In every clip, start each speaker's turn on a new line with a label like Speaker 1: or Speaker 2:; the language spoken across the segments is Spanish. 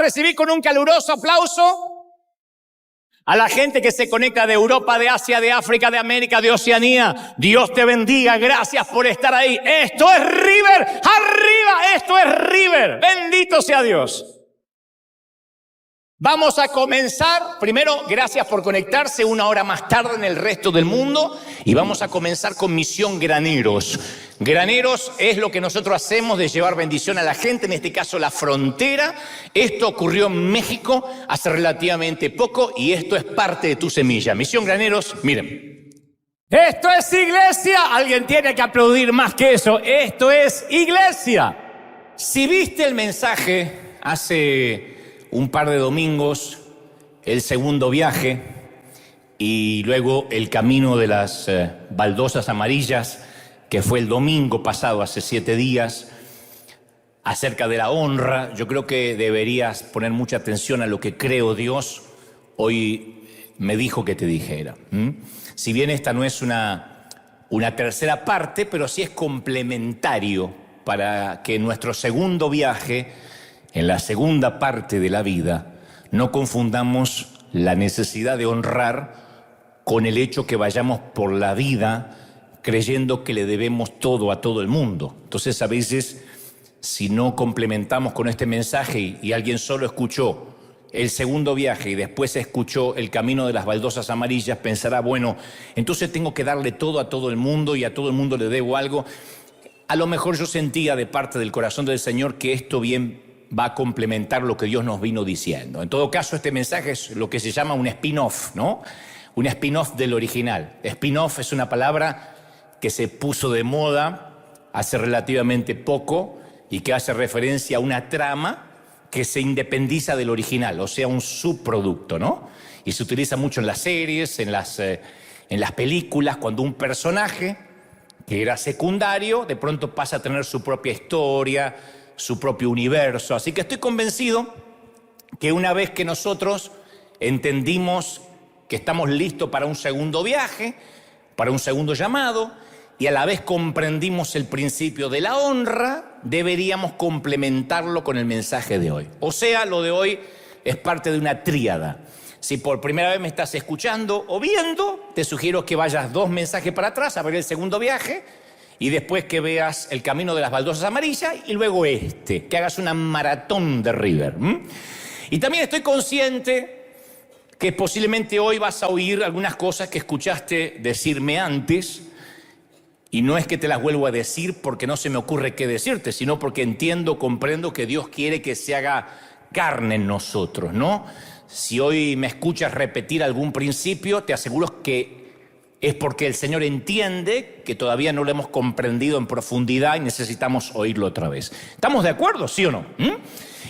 Speaker 1: recibir con un caluroso aplauso a la gente que se conecta de Europa, de Asia, de África, de América, de Oceanía. Dios te bendiga, gracias por estar ahí. Esto es River, arriba, esto es River. Bendito sea Dios. Vamos a comenzar, primero, gracias por conectarse una hora más tarde en el resto del mundo, y vamos a comenzar con Misión Graneros. Graneros es lo que nosotros hacemos de llevar bendición a la gente, en este caso la frontera. Esto ocurrió en México hace relativamente poco y esto es parte de tu semilla. Misión Graneros, miren. Esto es iglesia, alguien tiene que aplaudir más que eso, esto es iglesia. Si viste el mensaje hace un par de domingos, el segundo viaje y luego el camino de las baldosas amarillas, que fue el domingo pasado, hace 7 días, acerca de la honra, yo creo que deberías poner mucha atención a lo que creo Dios hoy me dijo que te dijera. Si bien esta no es una tercera parte, pero sí es complementario para que nuestro segundo viaje, en la segunda parte de la vida, no confundamos la necesidad de honrar con el hecho que vayamos por la vida creyendo que le debemos todo a todo el mundo. Entonces, a veces, si no complementamos con este mensaje y alguien solo escuchó el segundo viaje y después escuchó el camino de las baldosas amarillas, pensará, bueno, entonces tengo que darle todo a todo el mundo y a todo el mundo le debo algo. A lo mejor yo sentía de parte del corazón del Señor que esto bien va a complementar lo que Dios nos vino diciendo. En todo caso, este mensaje es lo que se llama un spin-off, ¿no? Un spin-off del original. Spin-off es una palabra que se puso de moda hace relativamente poco y que hace referencia a una trama que se independiza del original, o sea, un subproducto, ¿no? Y se utiliza mucho en las series, en las películas, cuando un personaje que era secundario de pronto pasa a tener su propia historia, su propio universo. Así que estoy convencido que una vez que nosotros entendimos que estamos listos para un segundo viaje, para un segundo llamado, y a la vez comprendimos el principio de la honra, deberíamos complementarlo con el mensaje de hoy. O sea, lo de hoy es parte de una tríada. Si por primera vez me estás escuchando o viendo, te sugiero que vayas 2 mensajes para atrás a ver el segundo viaje, y después que veas el camino de las baldosas amarillas y luego que hagas una maratón de River. Y también estoy consciente que posiblemente hoy vas a oír algunas cosas que escuchaste decirme antes, y no es que te las vuelvo a decir porque no se me ocurre qué decirte, sino porque comprendo que Dios quiere que se haga carne en nosotros, ¿no? Si hoy me escuchas repetir algún principio, te aseguro que es porque el Señor entiende que todavía no lo hemos comprendido en profundidad y necesitamos oírlo otra vez. ¿Estamos de acuerdo, sí o no?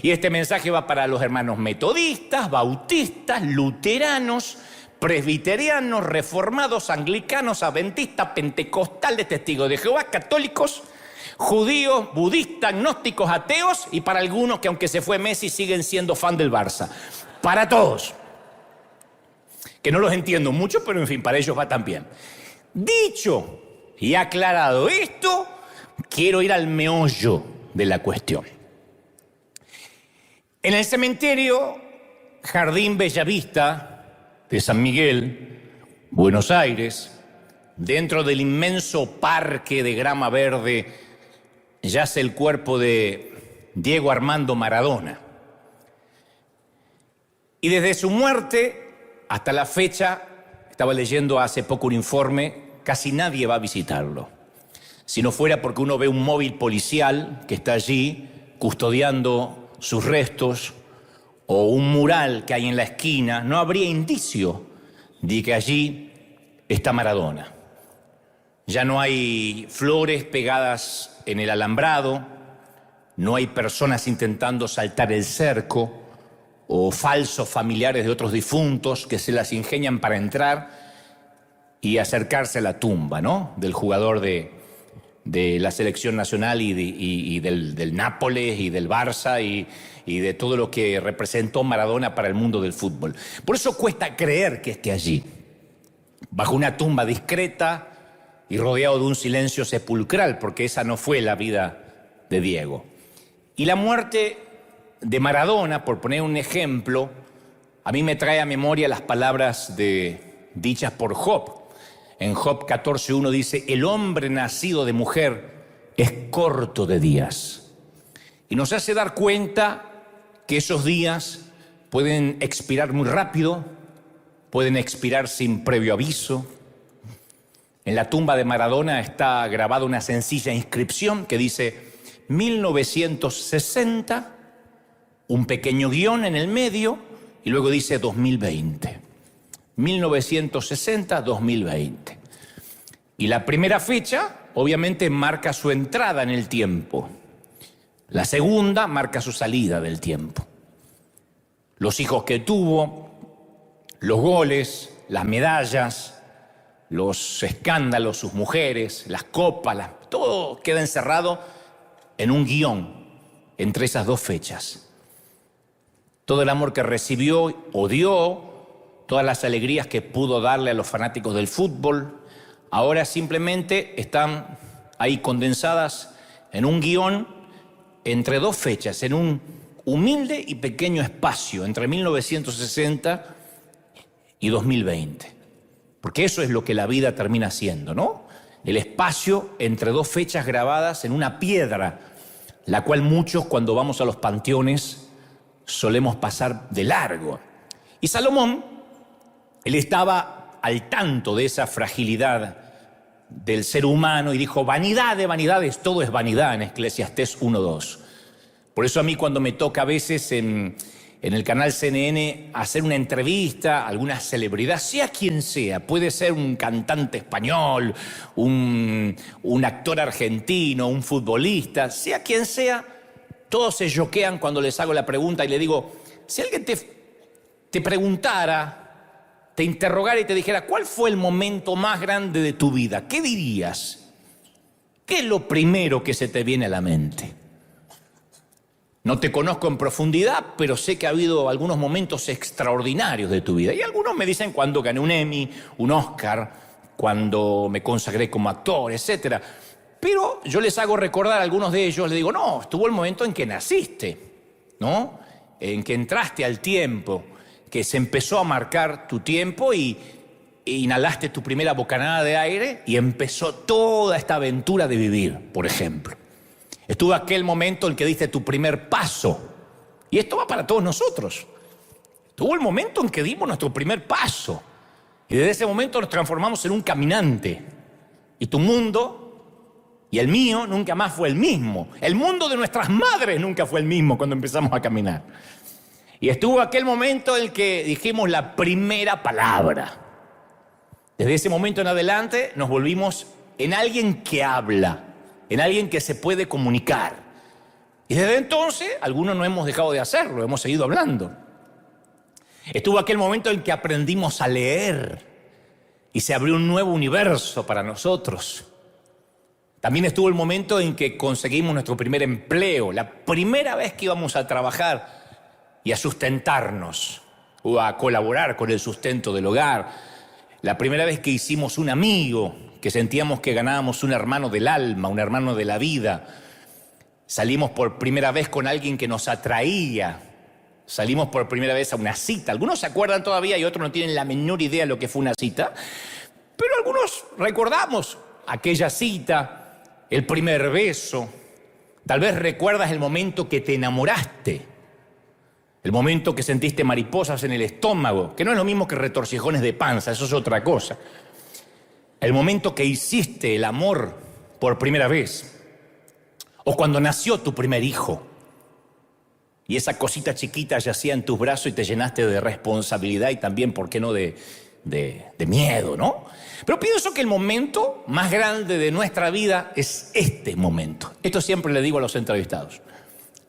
Speaker 1: Y este mensaje va para los hermanos metodistas, bautistas, luteranos, presbiterianos, reformados, anglicanos, adventistas, pentecostales, testigos de Jehová, católicos, judíos, budistas, agnósticos, ateos, y para algunos que aunque se fue Messi siguen siendo fan del Barça. Para todos. Que no los entiendo mucho, pero en fin, para ellos va también. Dicho y aclarado esto, quiero ir al meollo de la cuestión. En el cementerio Jardín Bellavista de San Miguel, Buenos Aires, dentro del inmenso parque de grama verde, yace el cuerpo de Diego Armando Maradona. Y desde su muerte hasta la fecha, estaba leyendo hace poco un informe, casi nadie va a visitarlo. Si no fuera porque uno ve un móvil policial que está allí custodiando sus restos, o un mural que hay en la esquina, no habría indicio de que allí está Maradona. Ya no hay flores pegadas en el alambrado, no hay personas intentando saltar el cerco, o falsos familiares de otros difuntos que se las ingenian para entrar y acercarse a la tumba, ¿no?, del jugador de la selección nacional y del Nápoles y del Barça y de todo lo que representó Maradona para el mundo del fútbol. Por eso cuesta creer que esté allí, bajo una tumba discreta y rodeado de un silencio sepulcral, porque esa no fue la vida de Diego. Y la muerte de Maradona, por poner un ejemplo, a mí me trae a memoria las palabras dichas por Job. En Job 14:1 dice: el hombre nacido de mujer es corto de días. Y nos hace dar cuenta que esos días pueden expirar muy rápido, pueden expirar sin previo aviso. En la tumba de Maradona está grabada una sencilla inscripción que dice 1960, un pequeño guión en el medio y luego dice 2020. 1960-2020. Y la primera fecha, obviamente, marca su entrada en el tiempo. La segunda marca su salida del tiempo. Los hijos que tuvo, los goles, las medallas, los escándalos, sus mujeres, las copas, todo queda encerrado en un guión entre esas dos fechas. Todo el amor que recibió o dio, todas las alegrías que pudo darle a los fanáticos del fútbol, ahora simplemente están ahí condensadas en un guión entre dos fechas, en un humilde y pequeño espacio entre 1960 y 2020. Porque eso es lo que la vida termina siendo, ¿no? El espacio entre dos fechas grabadas en una piedra, la cual muchos, cuando vamos a los panteones, solemos pasar de largo. Y Salomón, él estaba al tanto de esa fragilidad del ser humano y dijo: vanidad de vanidades, todo es vanidad, en Eclesiastés 1:2. Por eso a mí, cuando me toca a veces en el canal CNN hacer una entrevista a alguna celebridad, sea quien sea, puede ser un cantante español, un actor argentino, un futbolista, sea quien sea, todos se choquean cuando les hago la pregunta y le digo: si alguien te preguntara, te interrogara y te dijera, ¿cuál fue el momento más grande de tu vida? ¿Qué dirías? ¿Qué es lo primero que se te viene a la mente? No te conozco en profundidad, pero sé que ha habido algunos momentos extraordinarios de tu vida. Y algunos me dicen cuando gané un Emmy, un Oscar, cuando me consagré como actor, etc. Pero yo les hago recordar a algunos de ellos, les digo: no, estuvo el momento en que naciste, ¿no? En que entraste al tiempo, que se empezó a marcar tu tiempo y inhalaste tu primera bocanada de aire y empezó toda esta aventura de vivir, por ejemplo. Estuvo aquel momento en que diste tu primer paso. Y esto va para todos nosotros. Estuvo el momento en que dimos nuestro primer paso. Y desde ese momento nos transformamos en un caminante. Y tu mundo y el mío nunca más fue el mismo. El mundo de nuestras madres nunca fue el mismo cuando empezamos a caminar. Y estuvo aquel momento en el que dijimos la primera palabra. Desde ese momento en adelante nos volvimos en alguien que habla, en alguien que se puede comunicar. Y desde entonces, algunos no hemos dejado de hacerlo, hemos seguido hablando. Estuvo aquel momento en que aprendimos a leer y se abrió un nuevo universo para nosotros. También estuvo el momento en que conseguimos nuestro primer empleo, la primera vez que íbamos a trabajar y a sustentarnos o a colaborar con el sustento del hogar. La primera vez que hicimos un amigo, que sentíamos que ganábamos un hermano del alma, un hermano de la vida. Salimos por primera vez con alguien que nos atraía. Salimos por primera vez a una cita. Algunos se acuerdan todavía y otros no tienen la menor idea de lo que fue una cita. Pero algunos recordamos aquella cita, el primer beso. Tal vez recuerdas el momento que te enamoraste. El momento que sentiste mariposas en el estómago, que no es lo mismo que retorcijones de panza, eso es otra cosa. El momento que hiciste el amor por primera vez. O cuando nació tu primer hijo. Y esa cosita chiquita yacía en tus brazos y te llenaste de responsabilidad y también, ¿por qué no?, de miedo, ¿no? Pero pienso que el momento más grande de nuestra vida es este momento. Esto siempre le digo a los entrevistados.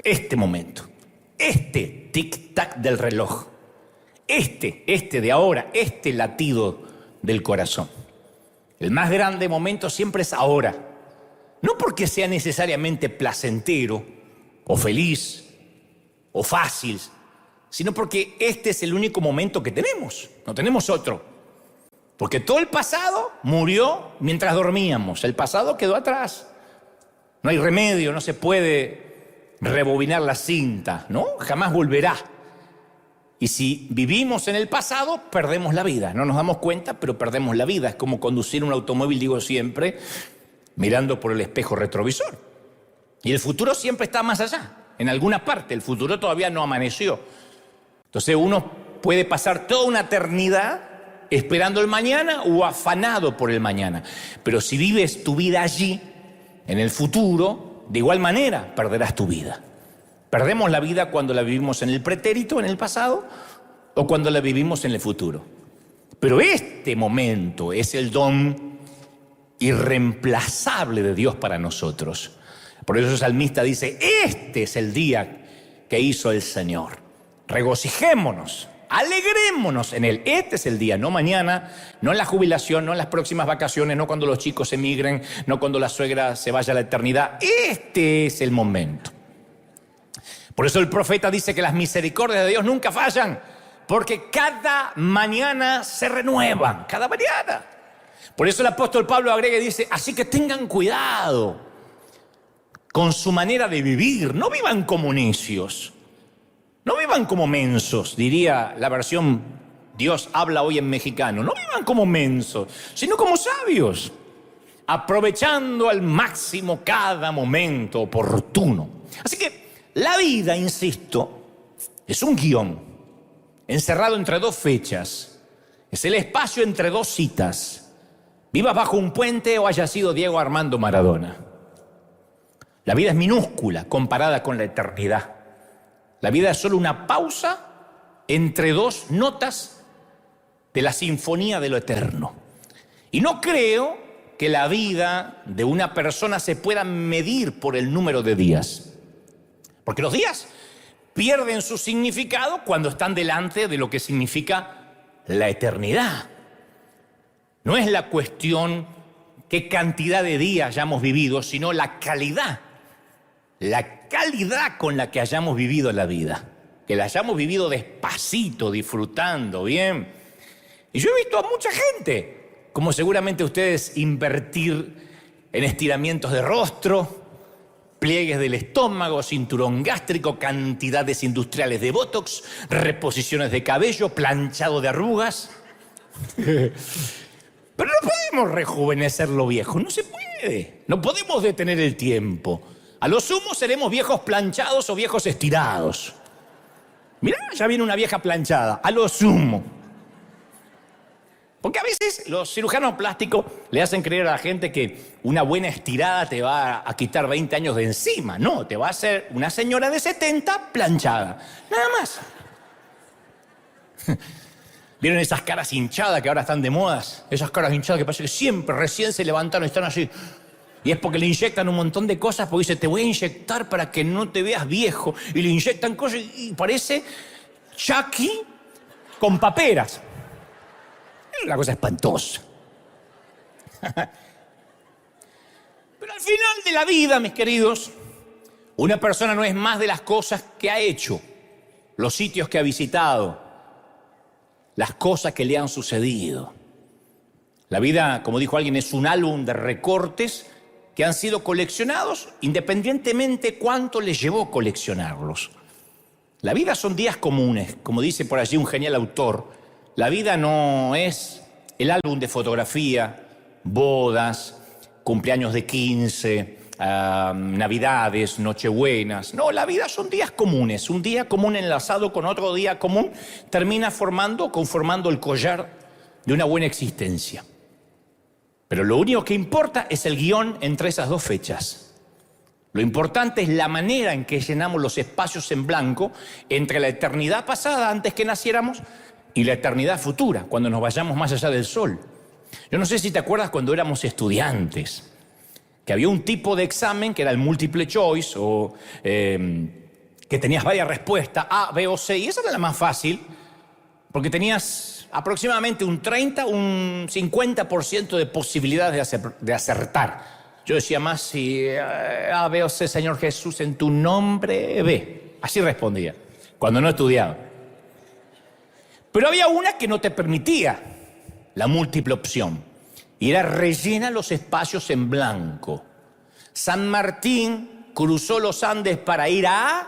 Speaker 1: Este momento. Este tic-tac del reloj, este de ahora, este latido del corazón. El más grande momento siempre es ahora. No porque sea necesariamente placentero, o feliz, o fácil, sino porque este es el único momento que tenemos, no tenemos otro. Porque todo el pasado murió mientras dormíamos, el pasado quedó atrás. No hay remedio, no se puede rebobinar la cinta, ¿no? Jamás volverá. Y si vivimos en el pasado, perdemos la vida. No nos damos cuenta, pero perdemos la vida. Es como conducir un automóvil, digo siempre, mirando por el espejo retrovisor. Y el futuro siempre está más allá, en alguna parte. El futuro todavía no amaneció. Entonces uno puede pasar toda una eternidad esperando el mañana o afanado por el mañana. Pero si vives tu vida allí, en el futuro, de igual manera perderás tu vida. Perdemos la vida cuando la vivimos en el pretérito, en el pasado, o cuando la vivimos en el futuro. Pero este momento es el don irreemplazable de Dios para nosotros. Por eso el salmista dice, este es el día que hizo el Señor. Regocijémonos, alegrémonos en él. Este es el día, no mañana, no en la jubilación, no en las próximas vacaciones, no cuando los chicos emigren, no cuando la suegra se vaya a la eternidad. Este es el momento. Por eso el profeta dice que las misericordias de Dios nunca fallan, porque cada mañana se renuevan, cada mañana. Por eso el apóstol Pablo agrega y dice, así que tengan cuidado con su manera de vivir, no vivan como necios, no vivan como mensos, diría la versión Dios habla hoy en mexicano, no vivan como mensos, sino como sabios, aprovechando al máximo cada momento oportuno. Así que la vida, insisto, es un guión encerrado entre dos fechas. Es el espacio entre dos citas. Vivas bajo un puente o haya sido Diego Armando Maradona. La vida es minúscula comparada con la eternidad. La vida es solo una pausa entre dos notas de la sinfonía de lo eterno. Y no creo que la vida de una persona se pueda medir por el número de días. Porque los días pierden su significado cuando están delante de lo que significa la eternidad. No es la cuestión qué cantidad de días hayamos vivido, sino la calidad con la que hayamos vivido la vida. Que la hayamos vivido despacito, disfrutando, bien. Y yo he visto a mucha gente, como seguramente ustedes, invertir en estiramientos de rostro, pliegues del estómago, cinturón gástrico, cantidades industriales de botox, reposiciones de cabello, planchado de arrugas. Pero no podemos rejuvenecer lo viejo, no se puede. No podemos detener el tiempo. A lo sumo seremos viejos planchados o viejos estirados. Mirá, ya viene una vieja planchada, a lo sumo. Porque a veces los cirujanos plásticos le hacen creer a la gente que una buena estirada te va a quitar 20 años de encima. No, te va a hacer una señora de 70 planchada. Nada más. ¿Vieron esas caras hinchadas que ahora están de modas? Esas caras hinchadas que parece que siempre recién se levantaron y están así. Y es porque le inyectan un montón de cosas, porque dice, te voy a inyectar para que no te veas viejo. Y le inyectan cosas y parece Chucky con paperas. Es una cosa espantosa. Pero al final de la vida, mis queridos, una persona no es más de las cosas que ha hecho, los sitios que ha visitado, las cosas que le han sucedido. La vida, como dijo alguien, es un álbum de recortes que han sido coleccionados independientemente cuánto les llevó coleccionarlos. La vida son días comunes, como dice por allí un genial autor. La vida no es el álbum de fotografía, bodas, cumpleaños de 15, navidades, nochebuenas. No, la vida son días comunes. Un día común enlazado con otro día común termina conformando el collar de una buena existencia. Pero lo único que importa es el guión entre esas dos fechas. Lo importante es la manera en que llenamos los espacios en blanco entre la eternidad pasada, antes que naciéramos, y la eternidad futura, cuando nos vayamos más allá del sol. Yo no sé si te acuerdas cuando éramos estudiantes, que había un tipo de examen que era el multiple choice, o que tenías varias respuestas, A, B o C, y esa era la más fácil, porque tenías aproximadamente un 30, un 50% de posibilidades de acertar. Yo decía más, si A, B o C, Señor Jesús, en tu nombre, B. Así respondía, cuando no estudiaba. Pero había una que no te permitía la múltiple opción, y era rellena los espacios en blanco. San Martín cruzó los Andes para ir a...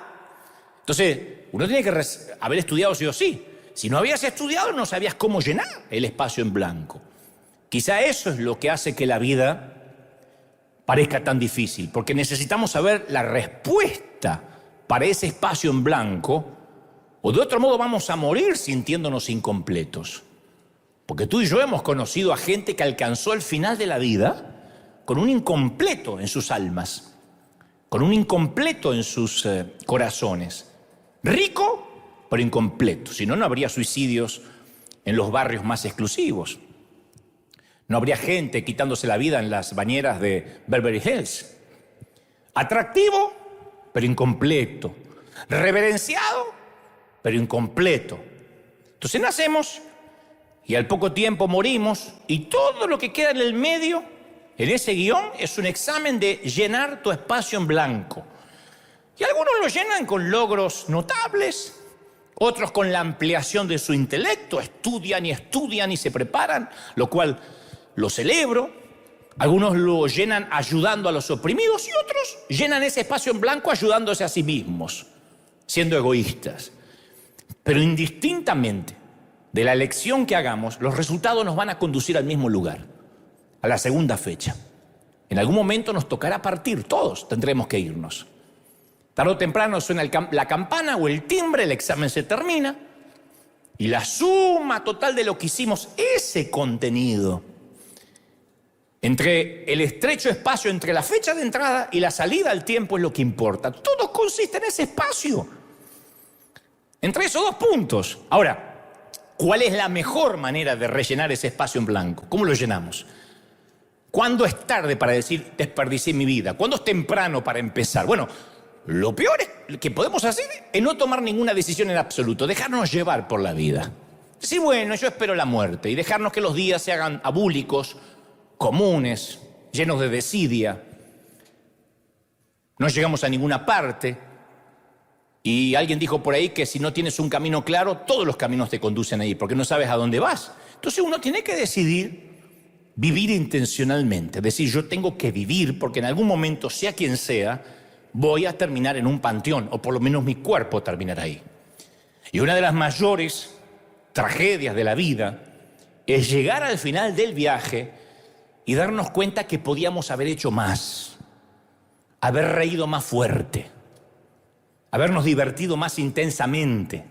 Speaker 1: Entonces, uno tiene que haber estudiado sí o sí. Si no habías estudiado, no sabías cómo llenar el espacio en blanco. Quizá eso es lo que hace que la vida parezca tan difícil, porque necesitamos saber la respuesta para ese espacio en blanco, o de otro modo vamos a morir sintiéndonos incompletos. Porque tú y yo hemos conocido a gente que alcanzó el final de la vida con un incompleto en sus almas, con un incompleto en sus corazones. Rico, pero incompleto. Si no, no habría suicidios en los barrios más exclusivos. No habría gente quitándose la vida en las bañeras de Beverly Hills. Atractivo, pero incompleto. Reverenciado, pero incompleto. Entonces nacemos y al poco tiempo morimos, y todo lo que queda en el medio, en ese guión, es un examen de llenar tu espacio en blanco. Y algunos lo llenan con logros notables, otros con la ampliación de su intelecto, estudian y se preparan, lo cual lo celebro. Algunos lo llenan ayudando a los oprimidos y otros llenan ese espacio en blanco ayudándose a sí mismos, siendo egoístas. Pero indistintamente de la elección que hagamos, los resultados nos van a conducir al mismo lugar, a la segunda fecha. En algún momento nos tocará partir, todos tendremos que irnos. Tarde o temprano suena la campana o el timbre, el examen se termina y la suma total de lo que hicimos, ese contenido, entre el estrecho espacio entre la fecha de entrada y la salida al tiempo, es lo que importa. Todo consiste en ese espacio, entre esos dos puntos. Ahora, ¿cuál es la mejor manera de rellenar ese espacio en blanco? ¿Cómo lo llenamos? ¿Cuándo es tarde para decir desperdicié mi vida? ¿Cuándo es temprano para empezar? Bueno, lo peor que podemos hacer es no tomar ninguna decisión en absoluto, dejarnos llevar por la vida. Sí, bueno, yo espero la muerte y dejarnos que los días se hagan abúlicos, comunes, llenos de desidia. No llegamos a ninguna parte. Y alguien dijo por ahí que si no tienes un camino claro, todos los caminos te conducen ahí, porque no sabes a dónde vas. Entonces uno tiene que decidir vivir intencionalmente. Decir, yo tengo que vivir porque en algún momento, sea quien sea, voy a terminar en un panteón, o por lo menos mi cuerpo terminará ahí. Y una de las mayores tragedias de la vida es llegar al final del viaje y darnos cuenta que podíamos haber hecho más, haber reído más fuerte, habernos divertido más intensamente,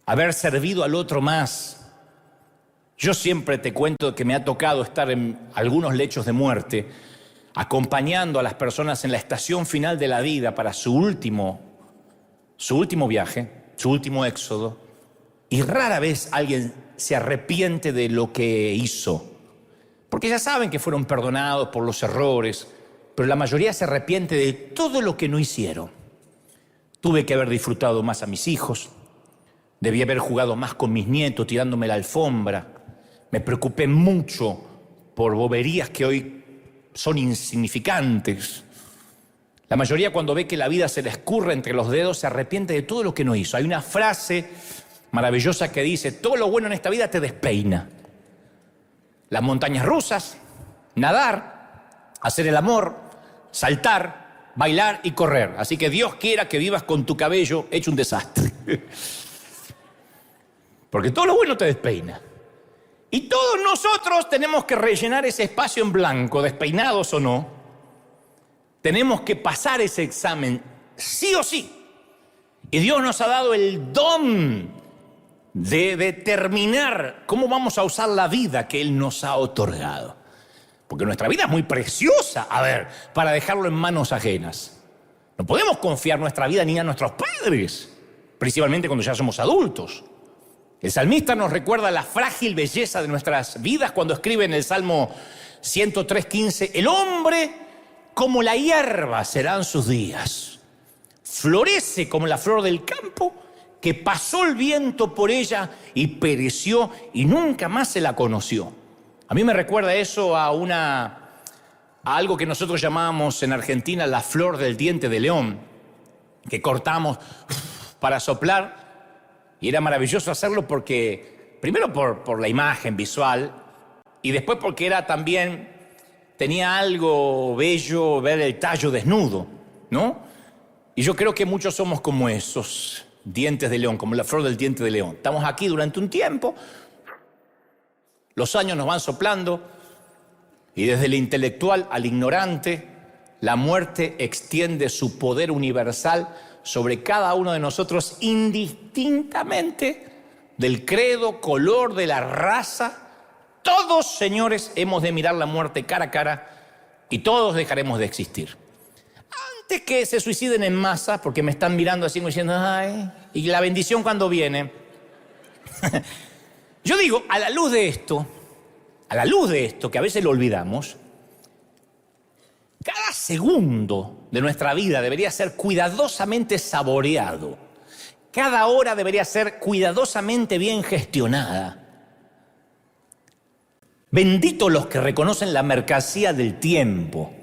Speaker 1: haber servido al otro más. Yo siempre te cuento que me ha tocado estar en algunos lechos de muerte, acompañando a las personas en la estación final de la vida para su último viaje, su último éxodo, y rara vez alguien se arrepiente de lo que hizo, porque ya saben que fueron perdonados por los errores, pero la mayoría se arrepiente de todo lo que no hicieron. Tuve que haber disfrutado más a mis hijos, debí haber jugado más con mis nietos tirándome la alfombra, me preocupé mucho por boberías que hoy son insignificantes. La mayoría, cuando ve que la vida se le escurre entre los dedos, se arrepiente de todo lo que no hizo. Hay una frase maravillosa que dice, todo lo bueno en esta vida te despeina. Las montañas rusas, nadar, hacer el amor, saltar, bailar y correr. Así que Dios quiera que vivas con tu cabello hecho un desastre. Porque todo lo bueno te despeina. Y todos nosotros tenemos que rellenar ese espacio en blanco, despeinados o no. Tenemos que pasar ese examen, sí o sí. Y Dios nos ha dado el don de determinar cómo vamos a usar la vida que Él nos ha otorgado. Porque nuestra vida es muy preciosa, para dejarlo en manos ajenas. No podemos confiar nuestra vida ni a nuestros padres, principalmente cuando ya somos adultos. El salmista nos recuerda la frágil belleza de nuestras vidas cuando escribe en el Salmo 103:15, el hombre como la hierba serán sus días, florece como la flor del campo, que pasó el viento por ella y pereció y nunca más se la conoció. A mí me recuerda eso a algo que nosotros llamábamos en Argentina la flor del diente de león, que cortamos para soplar. Y era maravilloso hacerlo porque, primero por la imagen visual, y después porque tenía algo bello ver el tallo desnudo. ¿no? Y yo creo que muchos somos como esos dientes de león, como la flor del diente de león. Estamos aquí durante un tiempo, los años nos van soplando y desde el intelectual al ignorante, la muerte extiende su poder universal sobre cada uno de nosotros indistintamente del credo, color, de la raza. Todos, señores, hemos de mirar la muerte cara a cara y todos dejaremos de existir. Antes que se suiciden en masa, porque me están mirando así como diciendo, ay, y la bendición cuando viene. Yo digo, a la luz de esto, que a veces lo olvidamos, cada segundo de nuestra vida debería ser cuidadosamente saboreado. Cada hora debería ser cuidadosamente bien gestionada. Benditos los que reconocen la mercancía del tiempo,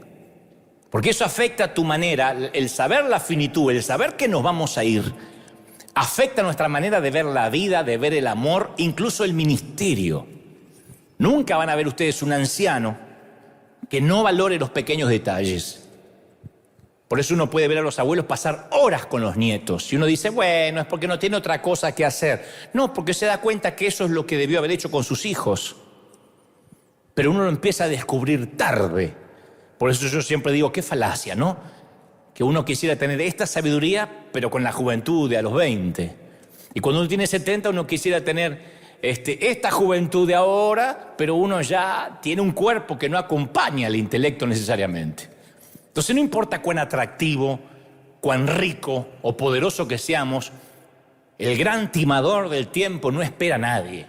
Speaker 1: porque eso afecta a tu manera, el saber la finitud, el saber que nos vamos a ir, afecta nuestra manera de ver la vida, de ver el amor, incluso el ministerio. Nunca van a ver ustedes un anciano que no valore los pequeños detalles. Por eso uno puede ver a los abuelos pasar horas con los nietos. Y uno dice, bueno, es porque no tiene otra cosa que hacer. No, porque se da cuenta que eso es lo que debió haber hecho con sus hijos. Pero uno lo empieza a descubrir tarde. Por eso yo siempre digo, qué falacia, ¿no? Que uno quisiera tener esta sabiduría, pero con la juventud de a los 20. Y cuando uno tiene 70, uno quisiera tener esta juventud de ahora, pero uno ya tiene un cuerpo que no acompaña al intelecto necesariamente. Entonces no importa cuán atractivo, cuán rico o poderoso que seamos, el gran timador del tiempo no espera a nadie.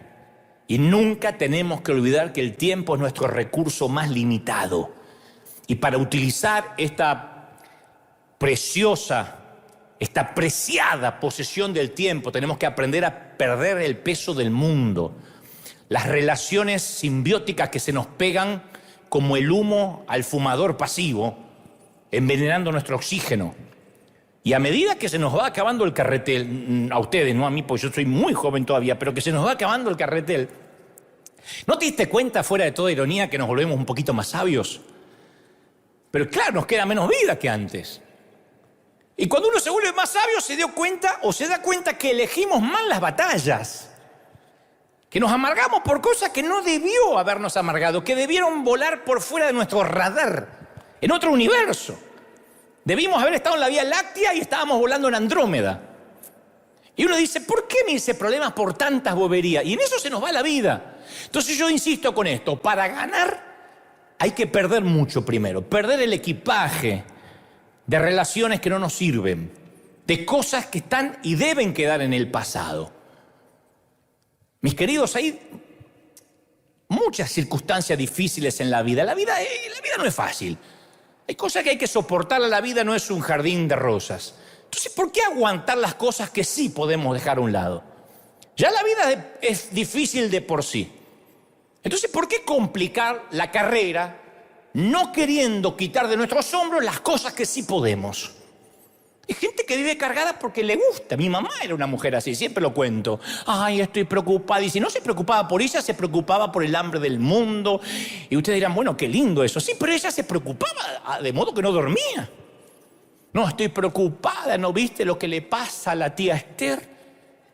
Speaker 1: Y nunca tenemos que olvidar que el tiempo es nuestro recurso más limitado. Y para utilizar esta preciosa, esta preciada posesión del tiempo, tenemos que aprender a perder el peso del mundo. Las relaciones simbióticas que se nos pegan como el humo al fumador pasivo, envenenando nuestro oxígeno. Y a medida que se nos va acabando el carretel, a ustedes, no a mí, porque yo soy muy joven todavía, pero que se nos va acabando el carretel, ¿no te diste cuenta, fuera de toda ironía, que nos volvemos un poquito más sabios? Pero claro, nos queda menos vida que antes. Y cuando uno se vuelve más sabio, se dio cuenta o se da cuenta que elegimos mal las batallas. Que nos amargamos por cosas que no debió habernos amargado, que debieron volar por fuera de nuestro radar, en otro universo. Debimos haber estado en la Vía Láctea y estábamos volando en Andrómeda. Y uno dice, ¿por qué me hice problemas por tantas boberías? Y en eso se nos va la vida. Entonces yo insisto con esto, para ganar hay que perder mucho primero. Perder el equipaje de relaciones que no nos sirven, de cosas que están y deben quedar en el pasado. Mis queridos, hay muchas circunstancias difíciles en la vida. La vida no es fácil. Hay cosas que hay que soportar. La vida no es un jardín de rosas. Entonces, ¿por qué aguantar las cosas que sí podemos dejar a un lado? Ya la vida es difícil de por sí. Entonces, ¿por qué complicar la carrera no queriendo quitar de nuestros hombros las cosas que sí podemos? Hay gente que vive cargada porque le gusta. Mi mamá era una mujer así, siempre lo cuento. Ay, estoy preocupada. Y si no se preocupaba por ella, se preocupaba por el hambre del mundo. Y ustedes dirán, bueno, qué lindo eso. Sí, pero ella se preocupaba de modo que no dormía. No, estoy preocupada, ¿no viste lo que le pasa a la tía Esther?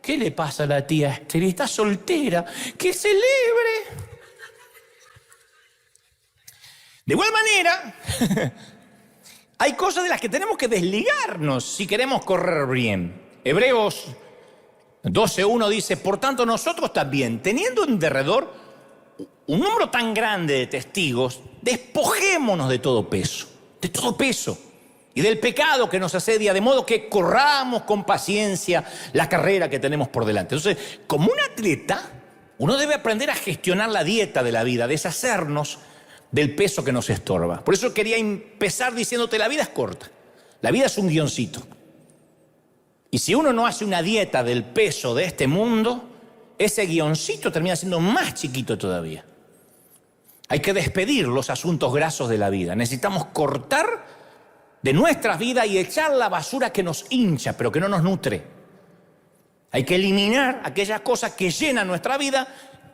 Speaker 1: ¿Qué le pasa a la tía Esther? Está soltera. ¡Que celebre! De igual manera, hay cosas de las que tenemos que desligarnos si queremos correr bien. Hebreos 12:1 dice, por tanto nosotros también, teniendo en derredor un número tan grande de testigos, despojémonos de todo peso y del pecado que nos asedia, de modo que corramos con paciencia la carrera que tenemos por delante. Entonces, como un atleta, uno debe aprender a gestionar la dieta de la vida, deshacernos del peso que nos estorba. Por eso quería empezar diciéndote, la vida es corta, la vida es un guioncito. Y si uno no hace una dieta del peso de este mundo, ese guioncito termina siendo más chiquito todavía. Hay que despedir los asuntos grasos de la vida. Necesitamos cortar de nuestras vidas y echar la basura que nos hincha, pero que no nos nutre. Hay que eliminar aquellas cosas que llenan nuestra vida,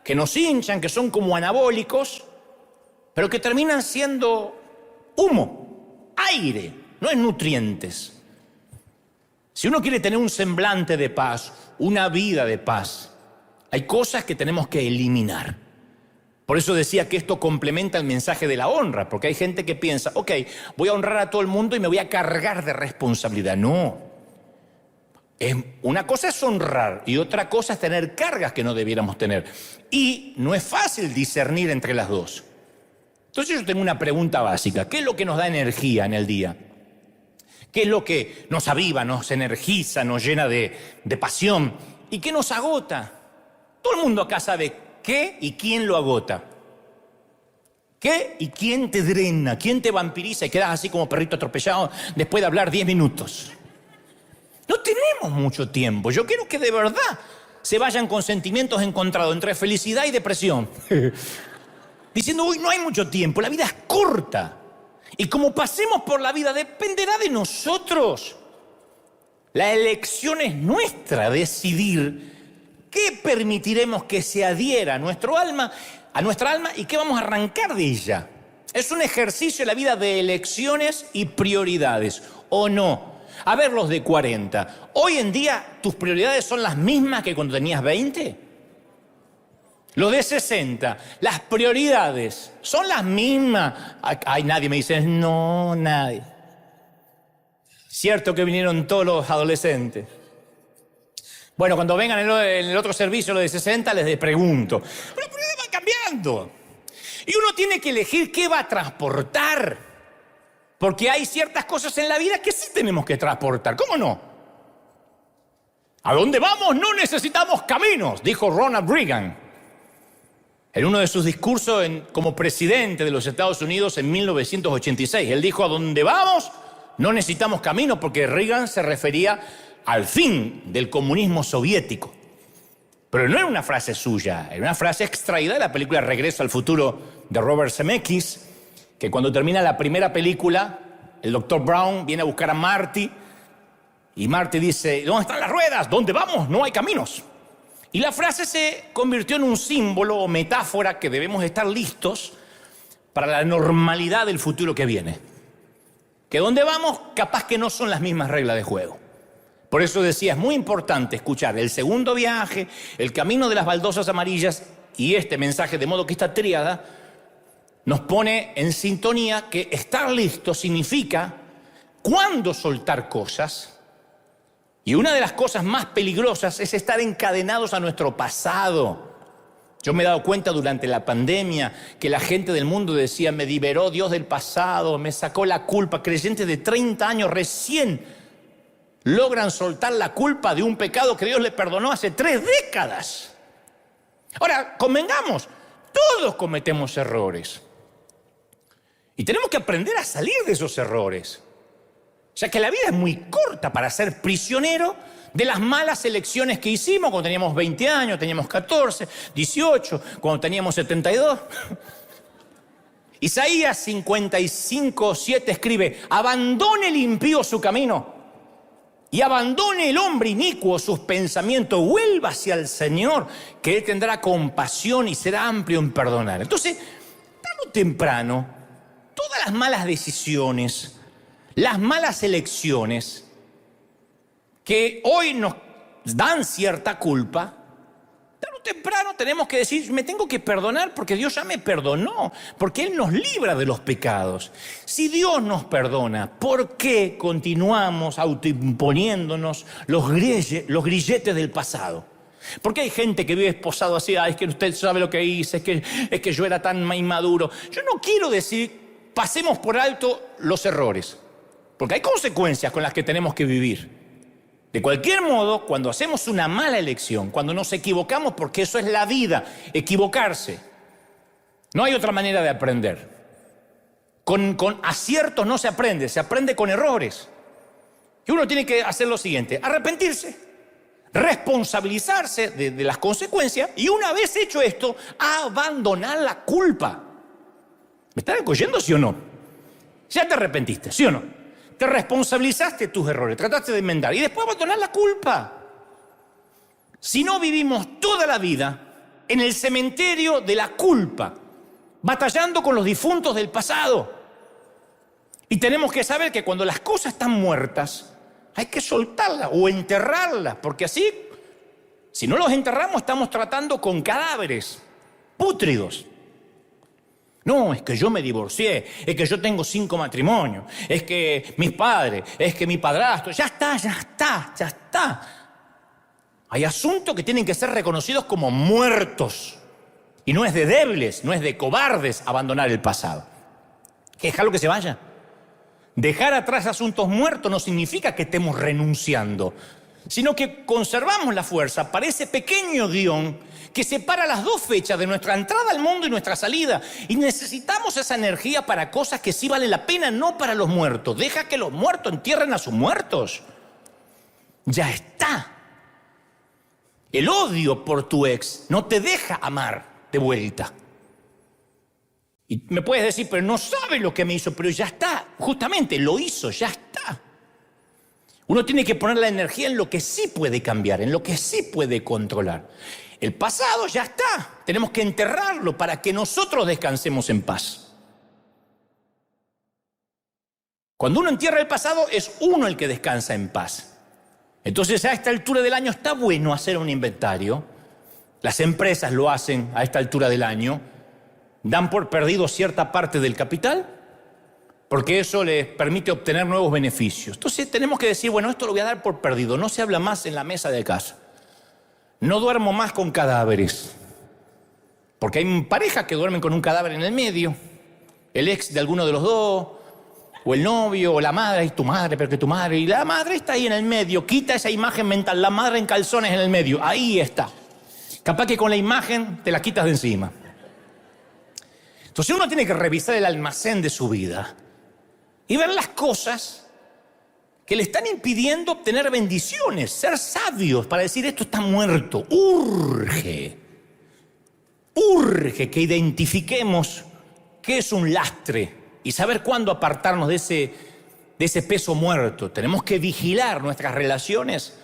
Speaker 1: que nos hinchan, que son como anabólicos, pero que terminan siendo humo, aire, no es nutrientes. Si uno quiere tener un semblante de paz, una vida de paz, hay cosas que tenemos que eliminar. Por eso decía que esto complementa el mensaje de la honra, porque hay gente que piensa, ok, voy a honrar a todo el mundo y me voy a cargar de responsabilidad. No. Una cosa es honrar y otra cosa es tener cargas que no debiéramos tener. Y no es fácil discernir entre las dos. Entonces yo tengo una pregunta básica. ¿Qué es lo que nos da energía en el día? ¿Qué es lo que nos aviva, nos energiza, nos llena de pasión? ¿Y qué nos agota? Todo el mundo acá sabe qué y quién lo agota. ¿Qué y quién te drena? ¿Quién te vampiriza y quedas así como perrito atropellado después de hablar 10 minutos? No tenemos mucho tiempo. Yo quiero que de verdad se vayan con sentimientos encontrados entre felicidad y depresión. Diciendo, uy, no hay mucho tiempo, la vida es corta. Y como pasemos por la vida, dependerá de nosotros. La elección es nuestra, decidir qué permitiremos que se adhiera a nuestra alma y qué vamos a arrancar de ella. Es un ejercicio en la vida de elecciones y prioridades, ¿o no? A ver los de 40. Hoy en día, ¿tus prioridades son las mismas que cuando tenías 20? Los de 60, las prioridades son las mismas. Ay, nadie me dice, no, nadie. Cierto que vinieron todos los adolescentes. Bueno, cuando vengan en el otro servicio, los de 60, les pregunto. Pero las prioridades van cambiando. Y uno tiene que elegir qué va a transportar. Porque hay ciertas cosas en la vida que sí tenemos que transportar. ¿Cómo no? ¿A dónde vamos? No necesitamos caminos, dijo Ronald Reagan. En uno de sus discursos como presidente de los Estados Unidos en 1986. Él dijo, a dónde vamos no necesitamos caminos, porque Reagan se refería al fin del comunismo soviético. Pero no era una frase suya, era una frase extraída de la película Regreso al futuro de Robert Zemeckis, que cuando termina la primera película, el Dr. Brown viene a buscar a Marty, y Marty dice, ¿dónde están las ruedas? ¿Dónde vamos? No hay caminos. Y la frase se convirtió en un símbolo o metáfora que debemos estar listos para la normalidad del futuro que viene. Que donde vamos, capaz que no son las mismas reglas de juego. Por eso decía, es muy importante escuchar el segundo viaje, el camino de las baldosas amarillas y este mensaje, de modo que esta tríada nos pone en sintonía que estar listo significa cuándo soltar cosas. Y una de las cosas más peligrosas es estar encadenados a nuestro pasado. Yo me he dado cuenta durante la pandemia que la gente del mundo decía, me liberó Dios del pasado, me sacó la culpa. Creyentes de 30 años recién logran soltar la culpa de un pecado que Dios le perdonó hace 3 décadas. Ahora, convengamos, todos cometemos errores. Y tenemos que aprender a salir de esos errores. O sea que la vida es muy corta para ser prisionero de las malas elecciones que hicimos cuando teníamos 20 años, teníamos 14, 18, cuando teníamos 72. Isaías 55:7 escribe, abandone el impío su camino y abandone el hombre inicuo sus pensamientos, vuelva hacia el Señor, que Él tendrá compasión y será amplio en perdonar. Entonces, tarde o temprano, todas las malas decisiones, las malas elecciones que hoy nos dan cierta culpa, tarde o temprano tenemos que decir, me tengo que perdonar porque Dios ya me perdonó, porque Él nos libra de los pecados. Si Dios nos perdona, ¿por qué continuamos autoimponiéndonos los grilletes del pasado? Porque hay gente que vive esposado así, es que usted sabe lo que hice, es que yo era tan inmaduro. Yo no quiero decir, pasemos por alto los errores. Porque hay consecuencias con las que tenemos que vivir. De cualquier modo, cuando hacemos una mala elección, cuando nos equivocamos, porque eso es la vida, equivocarse, no hay otra manera de aprender. Con aciertos no se aprende con errores. Y uno tiene que hacer lo siguiente, arrepentirse, responsabilizarse de las consecuencias y una vez hecho esto, abandonar la culpa. ¿Me están oyendo, sí o no? Ya te arrepentiste, ¿sí o no? Te responsabilizaste de tus errores, trataste de enmendar y después abandonar la culpa. Si no, vivimos toda la vida en el cementerio de la culpa, batallando con los difuntos del pasado. Y tenemos que saber que cuando las cosas están muertas, hay que soltarlas o enterrarlas, porque así, si no los enterramos, estamos tratando con cadáveres pútridos. No, es que yo me divorcié, es que yo tengo 5 matrimonios, es que mis padres, es que mi padrastro, ya está. Hay asuntos que tienen que ser reconocidos como muertos. Y no es de débiles, no es de cobardes abandonar el pasado. Que dejarlo que se vaya. Dejar atrás asuntos muertos no significa que estemos renunciando, sino que conservamos la fuerza para ese pequeño guión que separa las 2 fechas de nuestra entrada al mundo y nuestra salida. Y necesitamos esa energía para cosas que sí valen la pena, no para los muertos. Deja que los muertos entierren a sus muertos. Ya está. El odio por tu ex no te deja amar de vuelta. Y me puedes decir, pero no sabe lo que me hizo, pero ya está. Justamente lo hizo, ya está. Uno tiene que poner la energía en lo que sí puede cambiar, en lo que sí puede controlar. El pasado ya está. Tenemos que enterrarlo para que nosotros descansemos en paz. Cuando uno entierra el pasado, es uno el que descansa en paz. Entonces, a esta altura del año está bueno hacer un inventario. Las empresas lo hacen a esta altura del año. Dan por perdido cierta parte del capital, porque eso les permite obtener nuevos beneficios. Entonces tenemos que decir, bueno, esto lo voy a dar por perdido. No se habla más en la mesa de casa. No duermo más con cadáveres. Porque hay parejas que duermen con un cadáver en el medio. El ex de alguno de los dos, o el novio, o la madre, y tu madre, pero que tu madre. Y la madre está ahí en el medio. Quita esa imagen mental, la madre en calzones en el medio. Ahí está. Capaz que con la imagen te la quitas de encima. Entonces uno tiene que revisar el almacén de su vida y ver las cosas que le están impidiendo obtener bendiciones, ser sabios para decir esto está muerto. Urge que identifiquemos qué es un lastre y saber cuándo apartarnos de ese peso muerto. Tenemos que vigilar nuestras relaciones,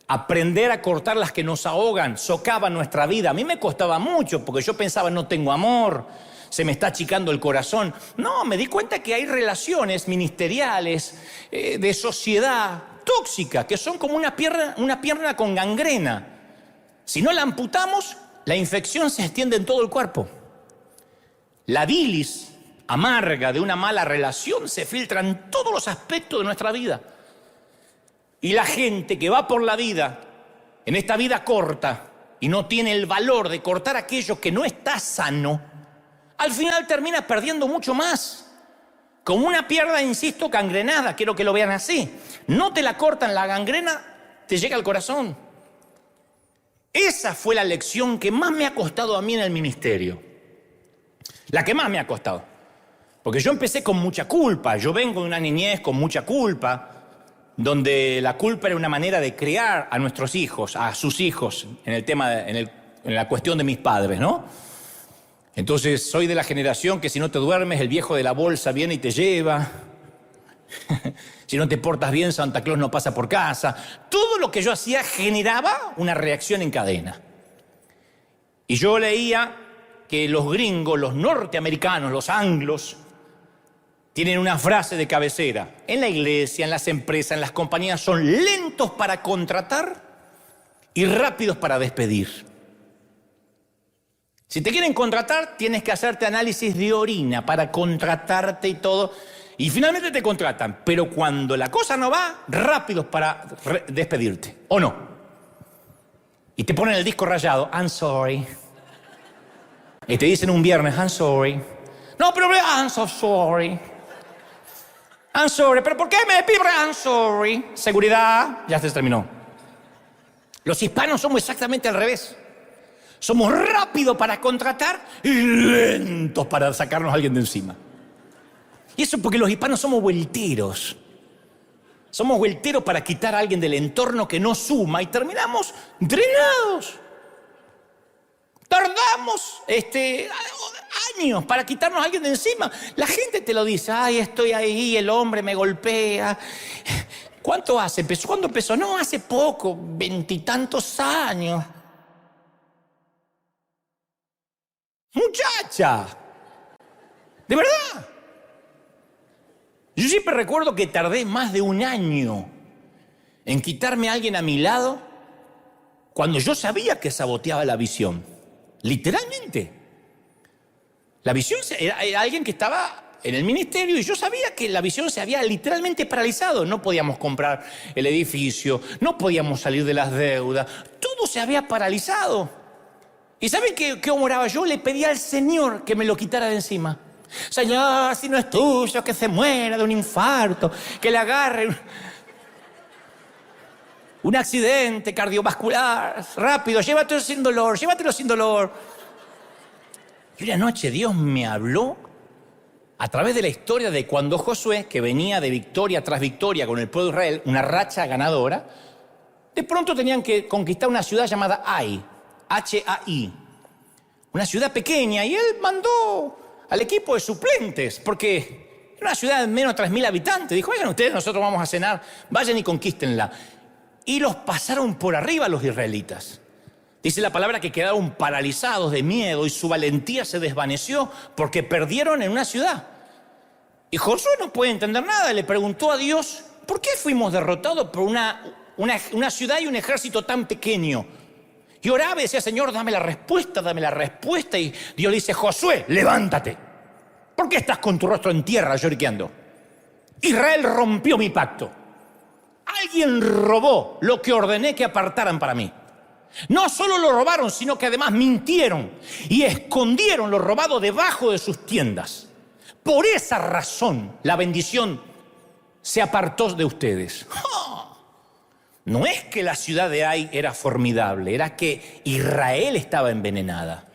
Speaker 1: aprender a cortar las que nos ahogan, socavan nuestra vida. A mí me costaba mucho porque yo pensaba no tengo amor, se me está achicando el corazón. No, me di cuenta que hay relaciones ministeriales, de sociedad, tóxicas, que son como una pierna con gangrena. Si no la amputamos, la infección se extiende en todo el cuerpo. La bilis amarga de una mala relación se filtra en todos los aspectos de nuestra vida. Y la gente que va por la vida, en esta vida corta, y no tiene el valor de cortar aquello que no está sano, al final termina perdiendo mucho más. Como una pierna, insisto, gangrenada, quiero que lo vean así. No te la cortan, la gangrena te llega al corazón. Esa fue la lección que más me ha costado a mí en el ministerio. La que más me ha costado. Porque yo empecé con mucha culpa. Yo vengo de una niñez con mucha culpa, donde la culpa era una manera de criar a nuestros hijos, a sus hijos, en la cuestión de mis padres, ¿no? Entonces soy de la generación que si no te duermes, el viejo de la bolsa viene y te lleva. Si no te portas bien, Santa Claus no pasa por casa. Todo lo que yo hacía generaba una reacción en cadena. Y yo leía que los gringos, los norteamericanos, los anglos, tienen una frase de cabecera. En la iglesia, en las empresas, en las compañías, son lentos para contratar y rápidos para despedir. Si te quieren contratar, tienes que hacerte análisis de orina para contratarte y todo. Y finalmente te contratan. Pero cuando la cosa no va, rápidos para despedirte. ¿O no? Y te ponen el disco rayado. I'm sorry. Y te dicen un viernes, I'm sorry. No, pero I'm so sorry. I'm sorry. ¿Pero por qué me pide? I'm sorry. Seguridad. Ya se terminó. Los hispanos somos exactamente al revés. Somos rápidos para contratar y lentos para sacarnos a alguien de encima. Y eso porque los hispanos somos vuelteros. Somos vuelteros para quitar a alguien del entorno que no suma y terminamos drenados. Tardamos años para quitarnos a alguien de encima. La gente te lo dice, ay, estoy ahí, el hombre me golpea. ¿Cuánto hace? ¿Cuándo empezó? No, hace poco, 20 y tantos años. Muchacha, de verdad. Yo siempre recuerdo que tardé más de un año en quitarme a alguien a mi lado cuando yo sabía que saboteaba la visión. Literalmente. La visión era alguien que estaba en el ministerio y yo sabía que la visión se había literalmente paralizado. No podíamos comprar el edificio, no podíamos salir de las deudas, todo se había paralizado. ¿Y saben qué oraba yo? Le pedía al Señor que me lo quitara de encima. Señor, si no es tuyo, que se muera de un infarto, que le agarre un accidente cardiovascular, rápido, llévatelo sin dolor, llévatelo sin dolor. Y una noche Dios me habló a través de la historia de cuando Josué, que venía de victoria tras victoria con el pueblo de Israel, una racha ganadora, de pronto tenían que conquistar una ciudad llamada Ai, H-A-I, una ciudad pequeña, y él mandó al equipo de suplentes, porque era una ciudad de menos de 3.000 habitantes. Dijo, vayan ustedes, nosotros vamos a cenar, vayan y conquístenla. Y los pasaron por arriba los israelitas. Dice la palabra que quedaron paralizados de miedo y su valentía se desvaneció porque perdieron en una ciudad. Y Josué no puede entender nada, le preguntó a Dios, ¿por qué fuimos derrotados por una ciudad y un ejército tan pequeño? Y oraba y decía, Señor, dame la respuesta, dame la respuesta. Y Dios le dice, Josué, levántate. ¿Por qué estás con tu rostro en tierra lloriqueando? Israel rompió mi pacto. Alguien robó lo que ordené que apartaran para mí. No solo lo robaron, sino que además mintieron y escondieron lo robado debajo de sus tiendas. Por esa razón la bendición se apartó de ustedes. No es que la ciudad de Ai era formidable, era que Israel estaba envenenada.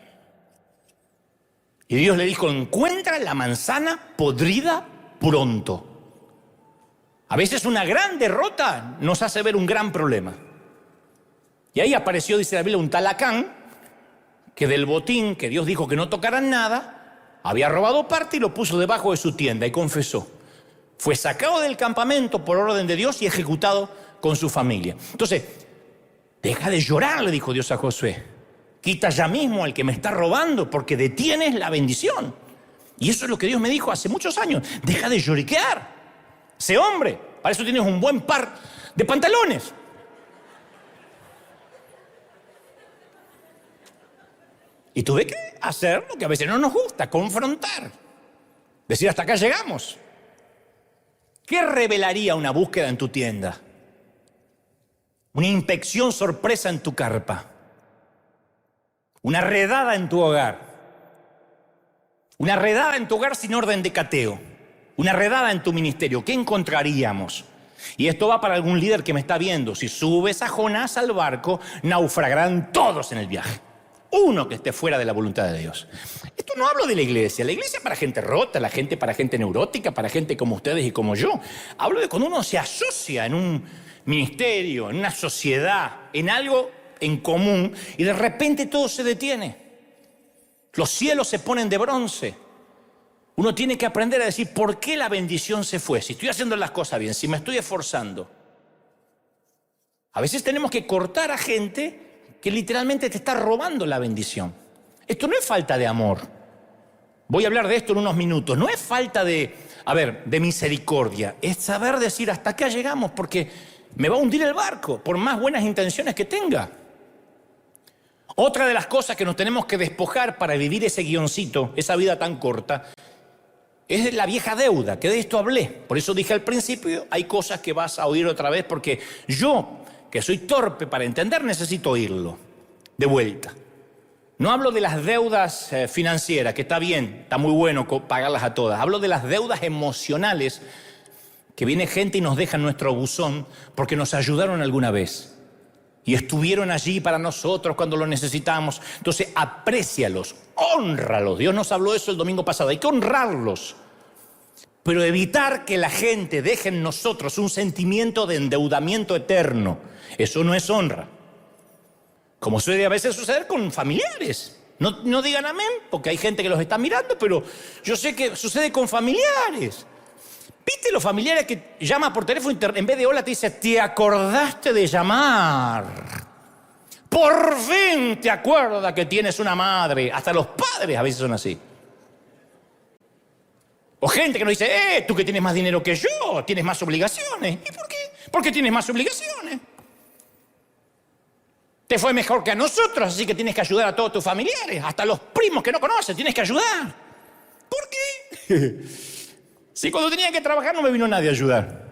Speaker 1: Y Dios le dijo, encuentra la manzana podrida pronto. A veces una gran derrota nos hace ver un gran problema. Y ahí apareció, dice la Biblia, un tal Acán, que del botín que Dios dijo que no tocaran nada, había robado parte y lo puso debajo de su tienda y confesó. Fue sacado del campamento por orden de Dios y ejecutado con su familia. Entonces, deja de llorar, le dijo Dios a Josué. Quita ya mismo al que me está robando porque detienes la bendición. Y eso es lo que Dios me dijo hace muchos años. Deja de lloriquear. Sé hombre. Para eso tienes un buen par de pantalones. Y tuve que hacer lo que a veces no nos gusta, confrontar. Decir, hasta acá llegamos. ¿Qué revelaría una búsqueda en tu tienda? Una inspección sorpresa en tu carpa. Una redada en tu hogar. Una redada en tu hogar sin orden de cateo. Una redada en tu ministerio. ¿Qué encontraríamos? Y esto va para algún líder que me está viendo. Si subes a Jonás al barco, naufragarán todos en el viaje. Uno que esté fuera de la voluntad de Dios. Esto no hablo de la iglesia. La iglesia es para gente rota, la gente para gente neurótica, para gente como ustedes y como yo. Hablo de cuando uno se asocia en un ministerio, en una sociedad, en algo en común y de repente todo se detiene. Los cielos se ponen de bronce. Uno tiene que aprender a decir por qué la bendición se fue. Si estoy haciendo las cosas bien, si me estoy esforzando. A veces tenemos que cortar a gente que literalmente te está robando la bendición. Esto no es falta de amor. Voy a hablar de esto en unos minutos. No es falta de misericordia. Es saber decir hasta acá llegamos porque me va a hundir el barco por más buenas intenciones que tenga. Otra de las cosas que nos tenemos que despojar para vivir ese guioncito, esa vida tan corta, es la vieja deuda, que de esto hablé. Por eso dije al principio, hay cosas que vas a oír otra vez porque yo, que soy torpe para entender, necesito oírlo de vuelta. No hablo de las deudas financieras, que está bien, está muy bueno pagarlas a todas. Hablo de las deudas emocionales, que viene gente y nos deja en nuestro buzón porque nos ayudaron alguna vez. Y estuvieron allí para nosotros cuando lo necesitamos. Entonces, aprécialos, hónralos. Dios nos habló de eso el domingo pasado. Hay que honrarlos. Pero evitar que la gente deje en nosotros un sentimiento de endeudamiento eterno. Eso no es honra. Como suele a veces suceder con familiares. No digan amén, porque hay gente que los está mirando, pero yo sé que sucede con familiares. ¿Viste los familiares que llama por teléfono en vez de hola te dice, te acordaste de llamar? Por fin te acuerdas que tienes una madre. Hasta los padres a veces son así. O gente que nos dice, tú que tienes más dinero que yo, tienes más obligaciones. ¿Y por qué? Porque tienes más obligaciones. Te fue mejor que a nosotros, así que tienes que ayudar a todos tus familiares, hasta los primos que no conoces, tienes que ayudar. ¿Por qué? Si cuando tenía que trabajar no me vino nadie a ayudar.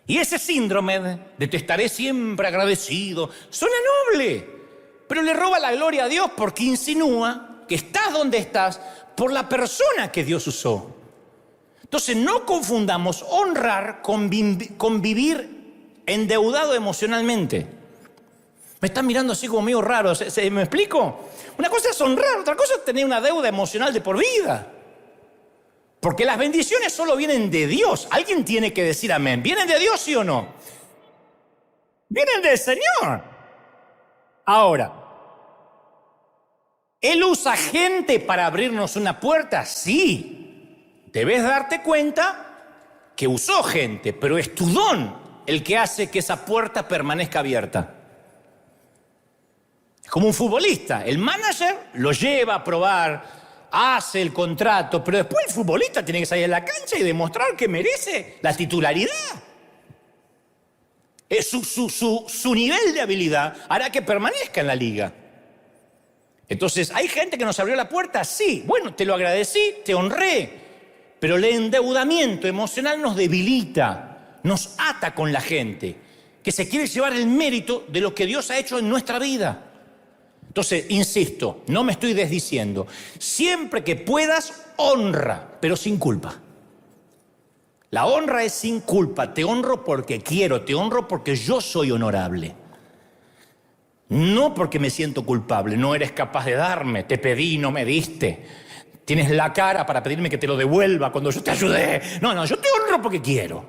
Speaker 1: Y ese síndrome de te estaré siempre agradecido suena noble, pero le roba la gloria a Dios porque insinúa que estás donde estás por la persona que Dios usó. Entonces no confundamos honrar con vivir endeudado emocionalmente. Me están mirando así como medio raro, ¿me explico? Una cosa es honrar, otra cosa es tener una deuda emocional de por vida. Porque las bendiciones solo vienen de Dios. Alguien tiene que decir amén. ¿Vienen de Dios, sí o no? Vienen del Señor. Ahora, ¿Él usa gente para abrirnos una puerta? Sí. Debes darte cuenta que usó gente, pero es tu don el que hace que esa puerta permanezca abierta. Es como un futbolista. El manager lo lleva a probar, hace el contrato, pero después el futbolista tiene que salir a la cancha y demostrar que merece la titularidad. Su nivel de habilidad hará que permanezca en la liga. Entonces, ¿hay gente que nos abrió la puerta? Sí. Bueno, te lo agradecí, te honré, pero el endeudamiento emocional nos debilita, nos ata con la gente, que se quiere llevar el mérito de lo que Dios ha hecho en nuestra vida. Entonces, insisto, no me estoy desdiciendo. Siempre que puedas, honra, pero sin culpa. La honra es sin culpa. Te honro porque quiero, te honro porque yo soy honorable. No porque me siento culpable. No eres capaz de darme, te pedí y no me diste. Tienes la cara para pedirme que te lo devuelva cuando yo te ayudé. No, yo te honro porque quiero.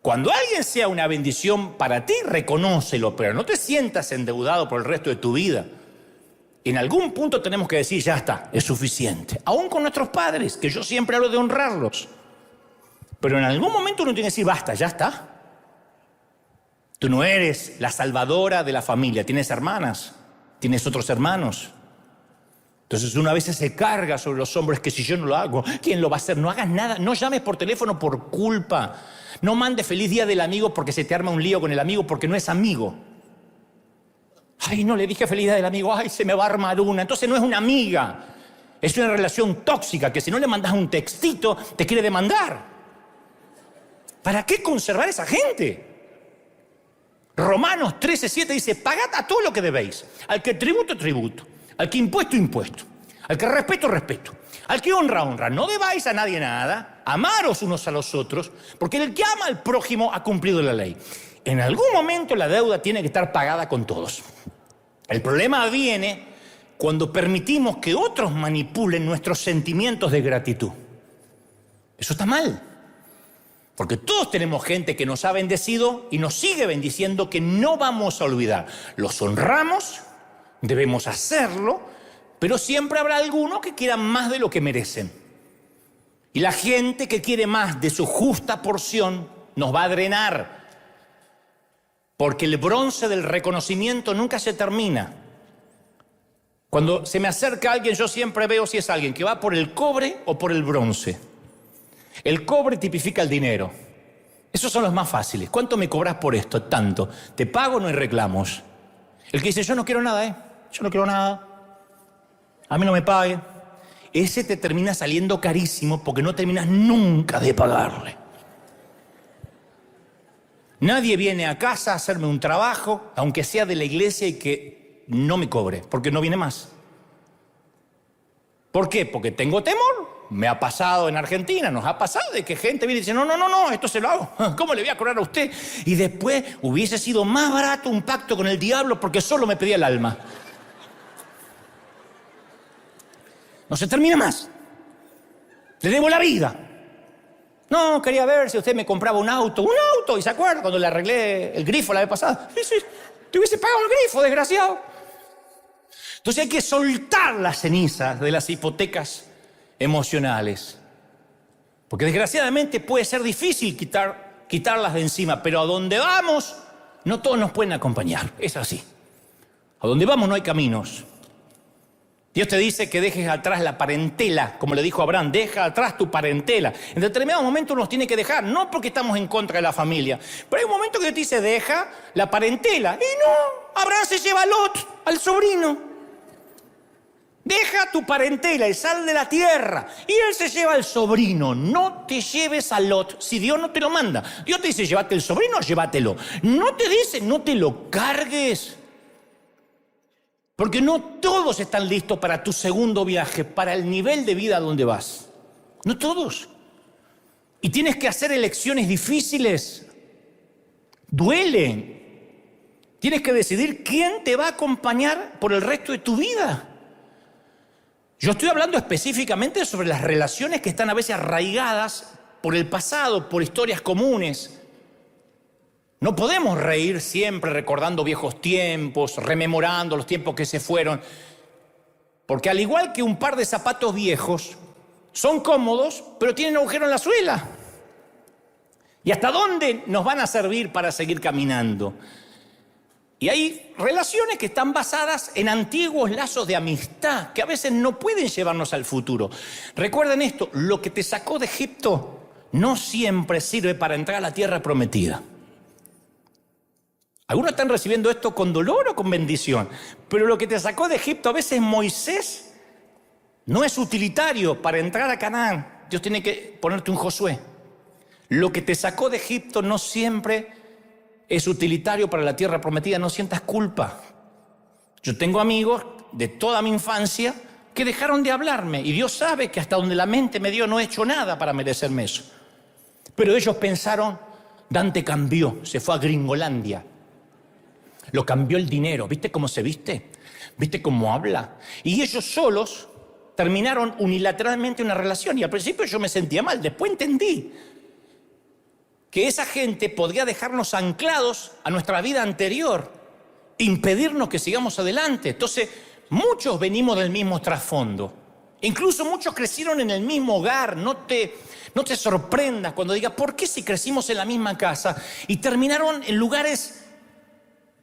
Speaker 1: Cuando alguien sea una bendición para ti, reconócelo, pero no te sientas endeudado por el resto de tu vida. En algún punto tenemos que decir, ya está, es suficiente. Aún con nuestros padres, que yo siempre hablo de honrarlos. Pero en algún momento uno tiene que decir, basta, ya está. Tú no eres la salvadora de la familia, tienes hermanas, tienes otros hermanos. Entonces uno a veces se carga sobre los hombros que si yo no lo hago, ¿quién lo va a hacer? No hagas nada, no llames por teléfono por culpa. No mandes feliz día del amigo porque se te arma un lío con el amigo porque no es amigo. Ay, no le dije feliz día del amigo, ay, se me va a armar una. Entonces no es una amiga, es una relación tóxica que si no le mandas un textito te quiere demandar. ¿Para qué conservar esa gente? Romanos 13:7 dice, pagad a todo lo que debéis. Al que tributo, tributo. Al que impuesto, impuesto. Al que respeto, respeto. Al que honra, honra. No debáis a nadie nada. Amaros unos a los otros. Porque el que ama al prójimo ha cumplido la ley. En algún momento la deuda tiene que estar pagada con todos. El problema viene cuando permitimos que otros manipulen nuestros sentimientos de gratitud. Eso está mal. Porque todos tenemos gente que nos ha bendecido y nos sigue bendiciendo que no vamos a olvidar. Los honramos. Debemos hacerlo, pero siempre habrá algunos que quieran más de lo que merecen. Y la gente que quiere más de su justa porción nos va a drenar. Porque el bronce del reconocimiento nunca se termina. Cuando se me acerca alguien, yo siempre veo si es alguien que va por el cobre o por el bronce. El cobre tipifica el dinero. Esos son los más fáciles. ¿Cuánto me cobras por esto? Tanto. Te pago, no hay reclamos. El que dice, yo no quiero nada, yo no quiero nada, a mí no me pague. Ese te termina saliendo carísimo porque no terminas nunca de pagarle. Nadie viene a casa a hacerme un trabajo, aunque sea de la iglesia, y que no me cobre, porque no viene más. ¿Por qué? Porque tengo temor. Me ha pasado en Argentina, nos ha pasado de que gente viene y dice, no, esto se lo hago. ¿Cómo le voy a cobrar a usted? Y después hubiese sido más barato un pacto con el diablo porque solo me pedía el alma. No se termina más. Le debo la vida. No, quería ver si usted me compraba un auto, y se acuerda cuando le arreglé el grifo la vez pasada. Sí, te hubiese pagado el grifo, desgraciado. Entonces hay que soltar las cenizas de las hipotecas emocionales. Porque desgraciadamente puede ser difícil quitarlas de encima, pero a donde vamos, no todos nos pueden acompañar. Es así. A donde vamos no hay caminos. Dios te dice que dejes atrás la parentela, como le dijo a Abraham, deja atrás tu parentela. En determinado momento nos tiene que dejar, no porque estamos en contra de la familia, pero hay un momento que Dios te dice, deja la parentela. Y no, Abraham se lleva a Lot, al sobrino. Deja tu parentela y sal de la tierra. Y él se lleva al sobrino. No te lleves a Lot si Dios no te lo manda. Dios te dice, llévate el sobrino, llévatelo. No te dice, no te lo cargues. Porque no todos están listos para tu segundo viaje, para el nivel de vida a donde vas. No todos. Y tienes que hacer elecciones difíciles. Duelen. Tienes que decidir quién te va a acompañar por el resto de tu vida. Yo estoy hablando específicamente sobre las relaciones que están a veces arraigadas por el pasado, por historias comunes. No podemos reír siempre recordando viejos tiempos, rememorando los tiempos que se fueron, porque al igual que un par de zapatos viejos, son cómodos, pero tienen agujero en la suela. ¿Y hasta dónde nos van a servir para seguir caminando? Y hay relaciones que están basadas en antiguos lazos de amistad, que a veces no pueden llevarnos al futuro. Recuerden esto, lo que te sacó de Egipto no siempre sirve para entrar a la tierra prometida. Algunos están recibiendo esto con dolor o con bendición, pero lo que te sacó de Egipto, a veces Moisés, no es utilitario para entrar a Canaán. Dios tiene que ponerte un Josué. Lo que te sacó de Egipto no siempre es utilitario para la tierra prometida. No sientas culpa. Yo tengo amigos de toda mi infancia que dejaron de hablarme y Dios sabe que hasta donde la mente me dio no he hecho nada para merecerme eso. Pero ellos pensaron, Dante cambió, se fue a Gringolandia. Lo cambió el dinero. ¿Viste cómo se viste? ¿Viste cómo habla? Y ellos solos terminaron unilateralmente una relación. Y al principio yo me sentía mal. Después entendí que esa gente podría dejarnos anclados a nuestra vida anterior, impedirnos que sigamos adelante. Entonces, muchos venimos del mismo trasfondo. Incluso muchos crecieron en el mismo hogar. No te sorprendas cuando digas, ¿por qué si crecimos en la misma casa? Y terminaron en lugares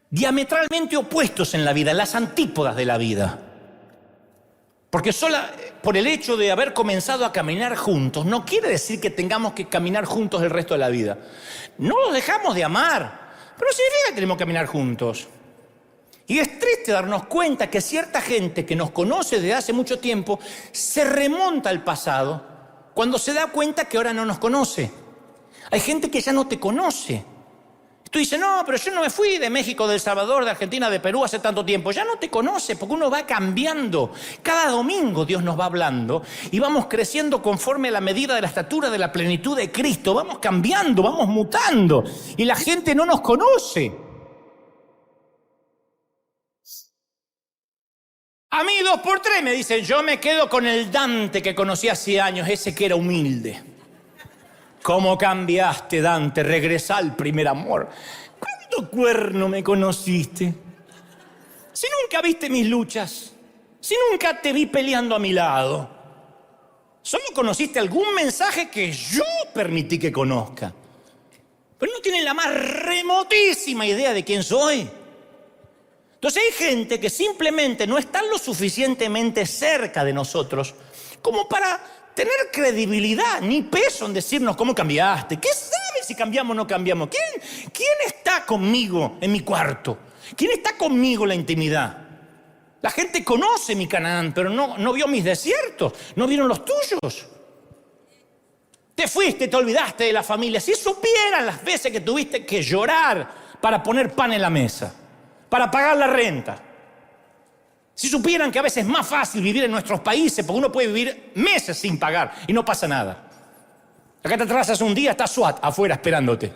Speaker 1: diametralmente opuestos en la vida, en las antípodas de la vida. Porque solo por el hecho de haber comenzado a caminar juntos, no quiere decir que tengamos que caminar juntos el resto de la vida. No los dejamos de amar, pero significa que tenemos que caminar juntos. Y es triste darnos cuenta que cierta gente que nos conoce desde hace mucho tiempo se remonta al pasado cuando se da cuenta que ahora no nos conoce. Hay gente que ya no te conoce. Tú dices, no, pero yo no me fui de México, de El Salvador, de Argentina, de Perú hace tanto tiempo. Ya no te conoce porque uno va cambiando. Cada domingo Dios nos va hablando y vamos creciendo conforme a la medida de la estatura de la plenitud de Cristo. Vamos cambiando, vamos mutando y la gente no nos conoce. A mí 2x3 me dicen, yo me quedo con el Dante que conocí hace años, ese que era humilde. ¿Cómo cambiaste, Dante? Regresá al primer amor. ¿Cuánto cuerno me conociste? Si nunca viste mis luchas, si nunca te vi peleando a mi lado, solo conociste algún mensaje que yo permití que conozca. Pero no tienen la más remotísima idea de quién soy. Entonces hay gente que simplemente no está lo suficientemente cerca de nosotros como para tener credibilidad, ni peso en decirnos cómo cambiaste. ¿Qué sabes si cambiamos o no cambiamos? ¿Quién está conmigo en mi cuarto? ¿Quién está conmigo en la intimidad? La gente conoce mi Canaán, pero no vio mis desiertos, no vieron los tuyos. Te fuiste, te olvidaste de la familia. Si supieran las veces que tuviste que llorar para poner pan en la mesa, para pagar la renta. Si supieran que a veces es más fácil vivir en nuestros países, porque uno puede vivir meses sin pagar y no pasa nada. Acá te atrasas un día, está SWAT afuera esperándote.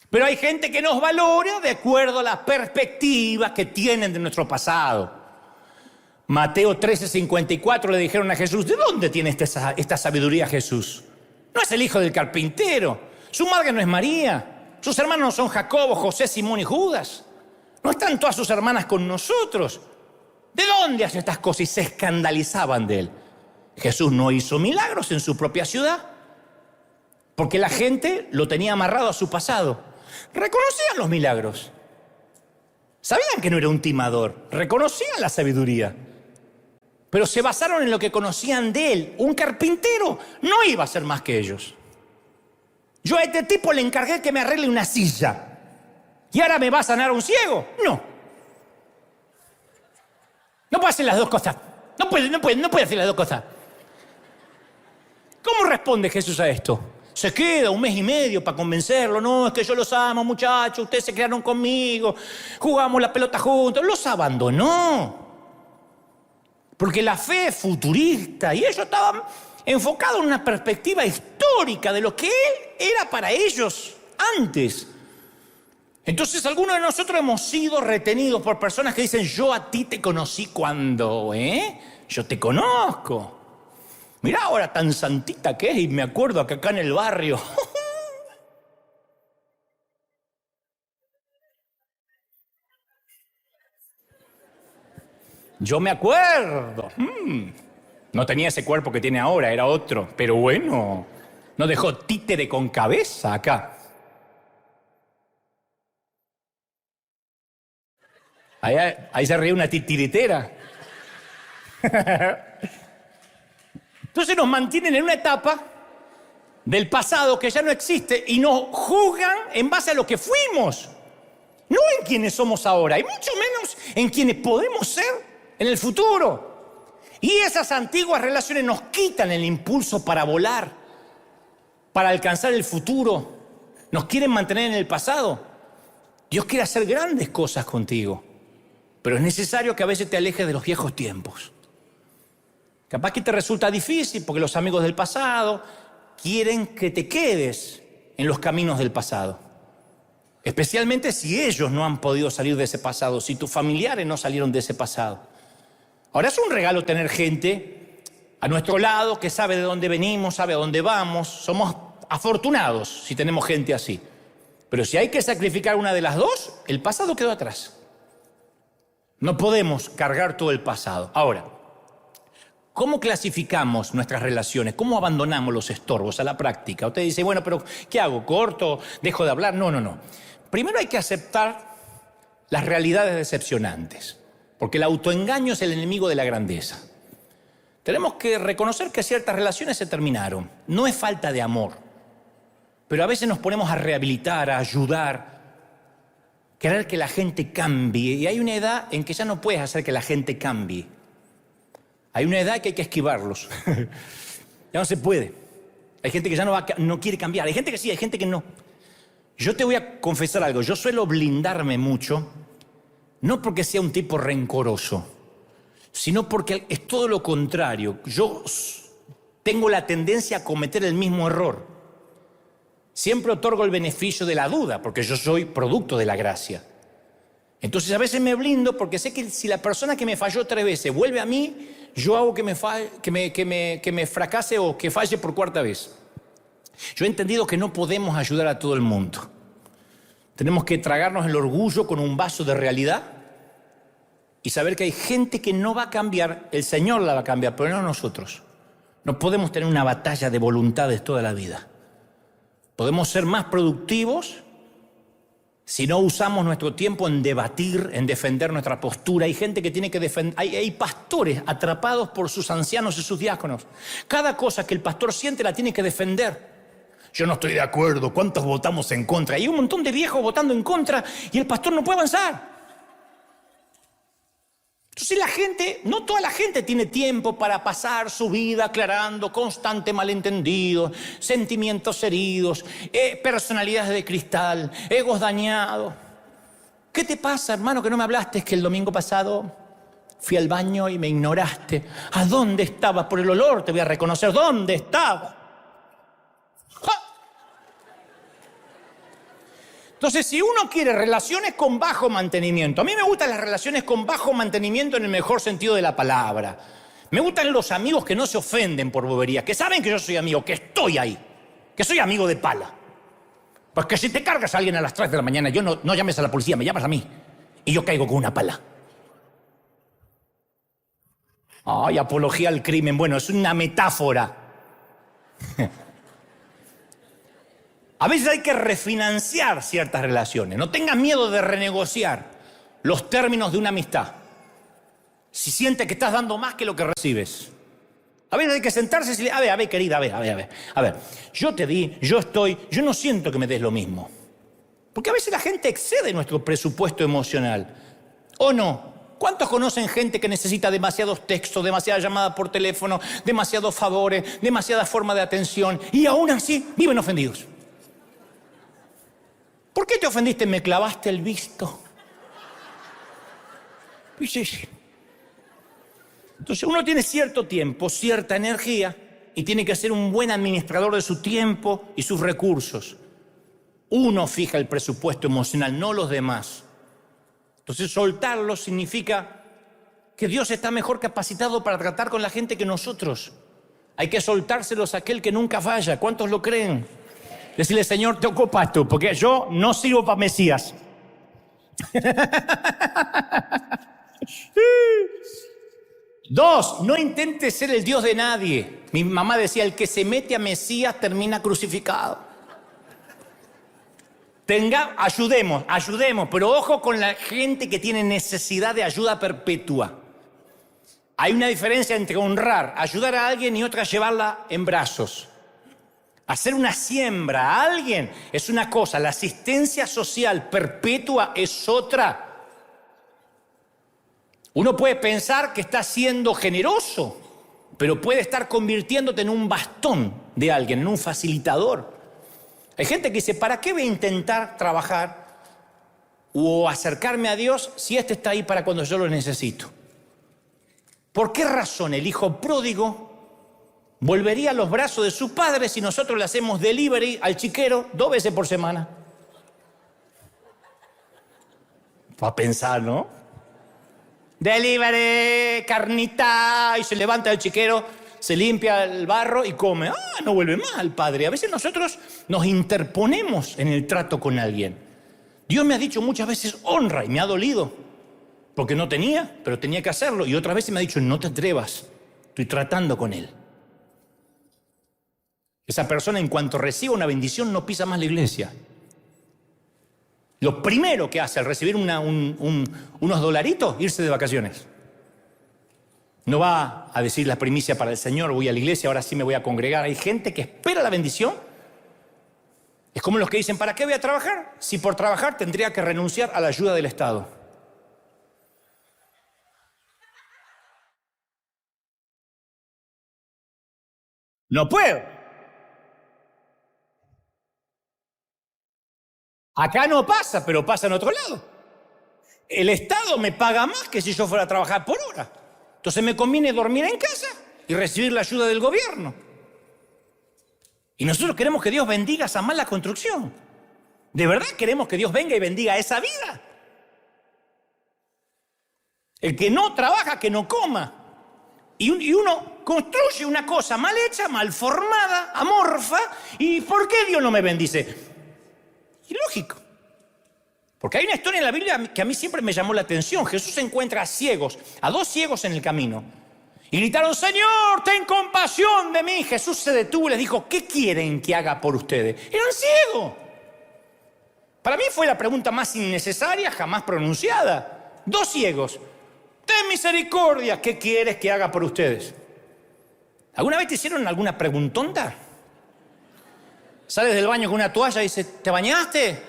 Speaker 1: Pero hay gente que nos valora de acuerdo a las perspectivas que tienen de nuestro pasado. Mateo 13:54 le dijeron a Jesús, ¿de dónde tiene esta sabiduría Jesús? No es el hijo del carpintero, su madre no es María, sus hermanos no son Jacobo, José, Simón y Judas. No están todas sus hermanas con nosotros. ¿De dónde hace estas cosas? Y se escandalizaban de él. Jesús no hizo milagros en su propia ciudad porque la gente lo tenía amarrado a su pasado. Reconocían los milagros, Sabían que no era un timador, reconocían la sabiduría, pero se basaron en lo que conocían de él. Un carpintero no iba a ser más que ellos. Yo a este tipo le encargué que me arregle una silla. ¿Y ahora me va a sanar un ciego? No. No puede hacer las dos cosas. No puede hacer las dos cosas. ¿Cómo responde Jesús a esto? Se queda 1 mes y medio para convencerlo. No, es que yo los amo, muchachos. Ustedes se quedaron conmigo. Jugamos la pelota juntos. Los abandonó. Porque la fe es futurista. Y ellos estaban enfocados en una perspectiva histórica de lo que él era para ellos antes. Entonces algunos de nosotros hemos sido retenidos por personas que dicen: yo a ti te conocí cuando, yo te conozco. Mirá ahora tan santita que es, y me acuerdo que acá en el barrio. Yo me acuerdo. No tenía ese cuerpo que tiene ahora, era otro. Pero bueno, no dejó títere con cabeza acá. Ahí se ríe una titiritera. Entonces nos mantienen en una etapa del pasado que ya no existe y nos juzgan en base a lo que fuimos, no en quienes somos ahora, y mucho menos en quienes podemos ser en el futuro. Y esas antiguas relaciones nos quitan el impulso para volar, para alcanzar el futuro. Nos quieren mantener en el pasado. Dios quiere hacer grandes cosas contigo, pero es necesario que a veces te alejes de los viejos tiempos. Capaz que te resulta difícil porque los amigos del pasado quieren que te quedes en los caminos del pasado. Especialmente si ellos no han podido salir de ese pasado, si tus familiares no salieron de ese pasado. Ahora es un regalo tener gente a nuestro lado que sabe de dónde venimos, sabe a dónde vamos. Somos afortunados si tenemos gente así. Pero si hay que sacrificar una de las dos, el pasado quedó atrás. No podemos cargar todo el pasado. Ahora, ¿cómo clasificamos nuestras relaciones? ¿Cómo abandonamos los estorbos a la práctica? Usted dice: bueno, pero ¿qué hago? ¿Corto? ¿Dejo de hablar? No. Primero hay que aceptar las realidades decepcionantes, porque el autoengaño es el enemigo de la grandeza. Tenemos que reconocer que ciertas relaciones se terminaron. No es falta de amor, pero a veces nos ponemos a rehabilitar, a ayudar, querer que la gente cambie. Y hay una edad en que ya no puedes hacer que la gente cambie. Hay una edad que hay que esquivarlos. Ya no se puede. Hay gente que ya no quiere cambiar. Hay gente que sí, hay gente que no. Yo te voy a confesar algo. Yo suelo blindarme mucho, no porque sea un tipo rencoroso, sino porque es todo lo contrario. Yo tengo la tendencia a cometer el mismo error. Siempre otorgo el beneficio de la duda, porque yo soy producto de la gracia. Entonces a veces me blindo porque sé que si la persona que me falló 3 veces vuelve a mí, yo hago que me fracase o que falle por 4ª vez. Yo he entendido que no podemos ayudar a todo el mundo. Tenemos que tragarnos el orgullo con un vaso de realidad y saber que hay gente que no va a cambiar. El Señor la va a cambiar, pero no nosotros. No podemos tener una batalla de voluntades toda la vida. Podemos ser más productivos si no usamos nuestro tiempo en debatir, en defender nuestra postura. Hay gente que tiene que defender. Hay pastores atrapados por sus ancianos y sus diáconos. Cada cosa que el pastor siente la tiene que defender. Yo no estoy de acuerdo. ¿Cuántos votamos en contra? Hay un montón de viejos votando en contra y el pastor no puede avanzar. Entonces la gente, no toda la gente tiene tiempo para pasar su vida aclarando constante malentendidos, sentimientos heridos, personalidades de cristal, egos dañados. ¿Qué te pasa, hermano, que no me hablaste? Es que el domingo pasado fui al baño y me ignoraste. ¿A dónde estabas? Por el olor te voy a reconocer. ¿Dónde estabas? ¡Ja! Entonces, si uno quiere relaciones con bajo mantenimiento, a mí me gustan las relaciones con bajo mantenimiento en el mejor sentido de la palabra. Me gustan los amigos que no se ofenden por boberías, que saben que yo soy amigo, que estoy ahí, que soy amigo de pala. Porque si te cargas a alguien a las 3 de la mañana, yo no llames a la policía, me llamas a mí. Y yo caigo con una pala. Ay, apología al crimen. Bueno, es una metáfora. A veces hay que refinanciar ciertas relaciones. No tengas miedo de renegociar. los términos de una amistad. Si sientes que estás dando más que lo que recibes. A veces hay que sentarse y decirle, a ver, querida, a ver, yo te di, yo no siento que me des lo mismo. Porque a veces la gente excede nuestro presupuesto emocional. ¿O no? ¿Cuántos conocen gente que necesita demasiados textos, demasiadas llamadas por teléfono, demasiados favores, demasiada forma de atención y aún así viven ofendidos? ¿Por qué te ofendiste? Me clavaste el visto. Entonces uno tiene cierto tiempo, cierta energía y tiene que ser un buen administrador de su tiempo y sus recursos. Uno fija el presupuesto emocional, no los demás. Entonces soltarlo significa que Dios está mejor capacitado para tratar con la gente que nosotros. Hay que soltárselos a aquel que nunca falla. ¿Cuántos lo creen? Decirle, Señor, te ocupas tú, porque yo no sirvo para Mesías. Dos, no intentes ser el Dios de nadie. Mi mamá decía, el que se mete a Mesías termina crucificado. Ayudemos, pero ojo con la gente que tiene necesidad de ayuda perpetua. Hay una diferencia entre honrar, ayudar a alguien y otra llevarla en brazos. Hacer una siembra a alguien es una cosa, la asistencia social perpetua es otra. Uno puede pensar que está siendo generoso, pero puede estar convirtiéndote en un bastón de alguien, en un facilitador. Hay gente que dice, ¿para qué voy a intentar trabajar o acercarme a Dios si este está ahí para cuando yo lo necesito? ¿Por qué razón el hijo pródigo volvería a los brazos de sus padres si nosotros le hacemos delivery al chiquero 2 veces por semana? Para pensar, ¿no? Delivery, carnita, y se levanta el chiquero, se limpia el barro y come. No vuelve más al padre. A veces nosotros nos interponemos en el trato con alguien. Dios me ha dicho muchas veces honra y me ha dolido. Porque no tenía, pero tenía que hacerlo. Y otras veces me ha dicho no te atrevas. Estoy tratando con él. Esa persona en cuanto reciba una bendición no pisa más la iglesia. Lo primero que hace al recibir unos dolaritos, irse de vacaciones. No va a decir la primicia para el Señor, voy a la iglesia, ahora sí me voy a congregar. Hay gente que espera la bendición. Es como los que dicen, ¿para qué voy a trabajar? Si por trabajar tendría que renunciar a la ayuda del Estado. No puedo. Acá no pasa, pero pasa en otro lado. El Estado me paga más que si yo fuera a trabajar por hora. Entonces me conviene dormir en casa y recibir la ayuda del gobierno. Y nosotros queremos que Dios bendiga esa mala construcción. ¿De verdad queremos que Dios venga y bendiga esa vida? El que no trabaja, que no coma. Y uno construye una cosa mal hecha, mal formada, amorfa. ¿Y por qué Dios no me bendice? Ilógico. Porque hay una historia en la Biblia que a mí siempre me llamó la atención. Jesús encuentra a 2 ciegos en el camino. Y gritaron, Señor, ten compasión de mí. Jesús se detuvo y les dijo, ¿qué quieren que haga por ustedes? Eran ciegos. Para mí fue la pregunta más innecesaria jamás pronunciada. 2 ciegos. Ten misericordia, ¿qué quieres que haga por ustedes? ¿Alguna vez te hicieron alguna preguntonta? Sales del baño con una toalla y dices, ¿te bañaste?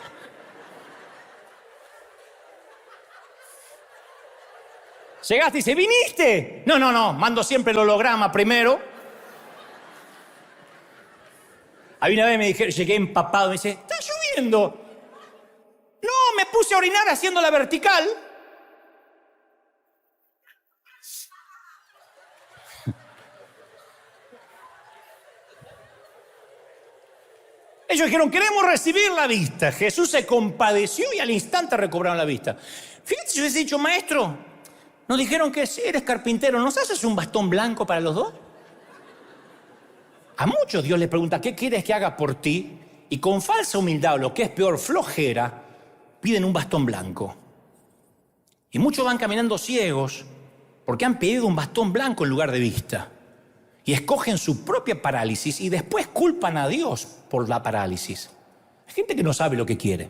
Speaker 1: Llegaste y dice, ¿viniste? No, mando siempre el holograma primero. Ahí una vez me dijeron, llegué empapado, me dice, está lloviendo. No, me puse a orinar haciendo la vertical. Ellos dijeron, queremos recibir la vista. Jesús se compadeció y al instante recobraron la vista. Fíjate, si yo hubiese dicho, maestro, nos dijeron que si eres carpintero, ¿nos haces un bastón blanco para los 2? A muchos Dios les pregunta, ¿qué quieres que haga por ti? Y con falsa humildad, o lo que es peor, flojera, piden un bastón blanco. Y muchos van caminando ciegos porque han pedido un bastón blanco en lugar de vista. Y escogen su propia parálisis y después culpan a Dios por la parálisis. Hay gente que no sabe lo que quiere.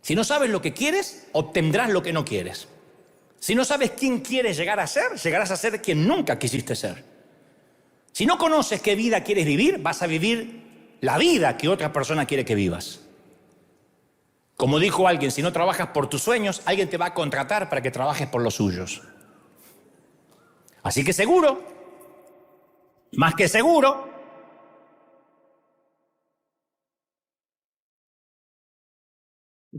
Speaker 1: Si no sabes lo que quieres, obtendrás lo que no quieres. Si no sabes quién quieres llegar a ser, llegarás a ser quien nunca quisiste ser. Si no conoces qué vida quieres vivir, vas a vivir la vida que otra persona quiere que vivas. Como dijo alguien, si no trabajas por tus sueños, alguien te va a contratar para que trabajes por los suyos. Así que seguro, más que seguro,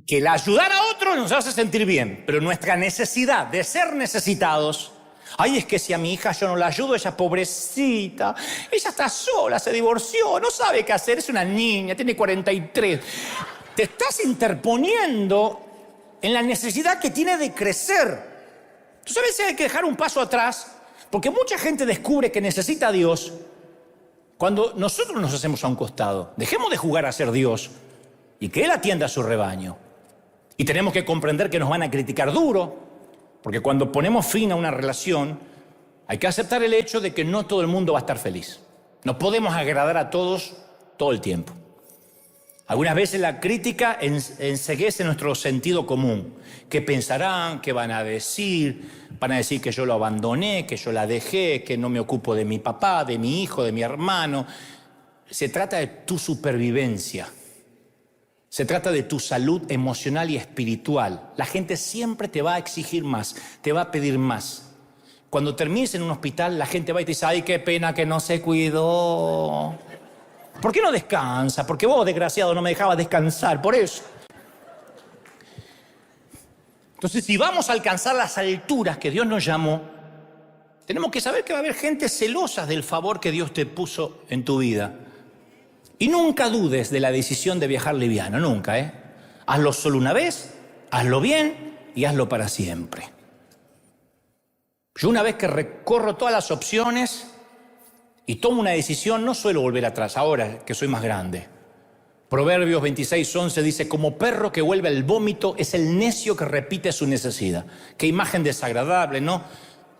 Speaker 1: que el ayudar a otros nos hace sentir bien, pero nuestra necesidad de ser necesitados, ay, es que si a mi hija yo no la ayudo, ella pobrecita, ella está sola, se divorció, no sabe qué hacer, es una niña, tiene 43. Te estás interponiendo en la necesidad que tiene de crecer. Entonces a veces hay que dejar un paso atrás, porque mucha gente descubre que necesita a Dios cuando nosotros nos hacemos a un costado. Dejemos de jugar a ser Dios y que Él atienda a su rebaño. Y tenemos que comprender que nos van a criticar duro, porque cuando ponemos fin a una relación, hay que aceptar el hecho de que no todo el mundo va a estar feliz. No podemos agradar a todos todo el tiempo. Algunas veces la crítica enceguece nuestro sentido común. ¿Qué pensarán? ¿Qué van a decir? Van a decir que yo lo abandoné, que yo la dejé, que no me ocupo de mi papá, de mi hijo, de mi hermano. Se trata de tu supervivencia. Se trata de tu salud emocional y espiritual. La gente siempre te va a exigir más, te va a pedir más. Cuando termines en un hospital, la gente va y te dice, ay, qué pena que no se cuidó. ¿Por qué no descansa? Porque vos, desgraciado, no me dejabas descansar, por eso. Entonces, si vamos a alcanzar las alturas que Dios nos llamó, tenemos que saber que va a haber gente celosa del favor que Dios te puso en tu vida. Y nunca dudes de la decisión de viajar liviano, nunca, ¿eh? Hazlo solo una vez, hazlo bien y hazlo para siempre. Yo una vez que recorro todas las opciones y tomo una decisión, no suelo volver atrás, ahora que soy más grande. Proverbios 26:11 dice, como perro que vuelve al vómito es el necio que repite su necesidad. Qué imagen desagradable, ¿no?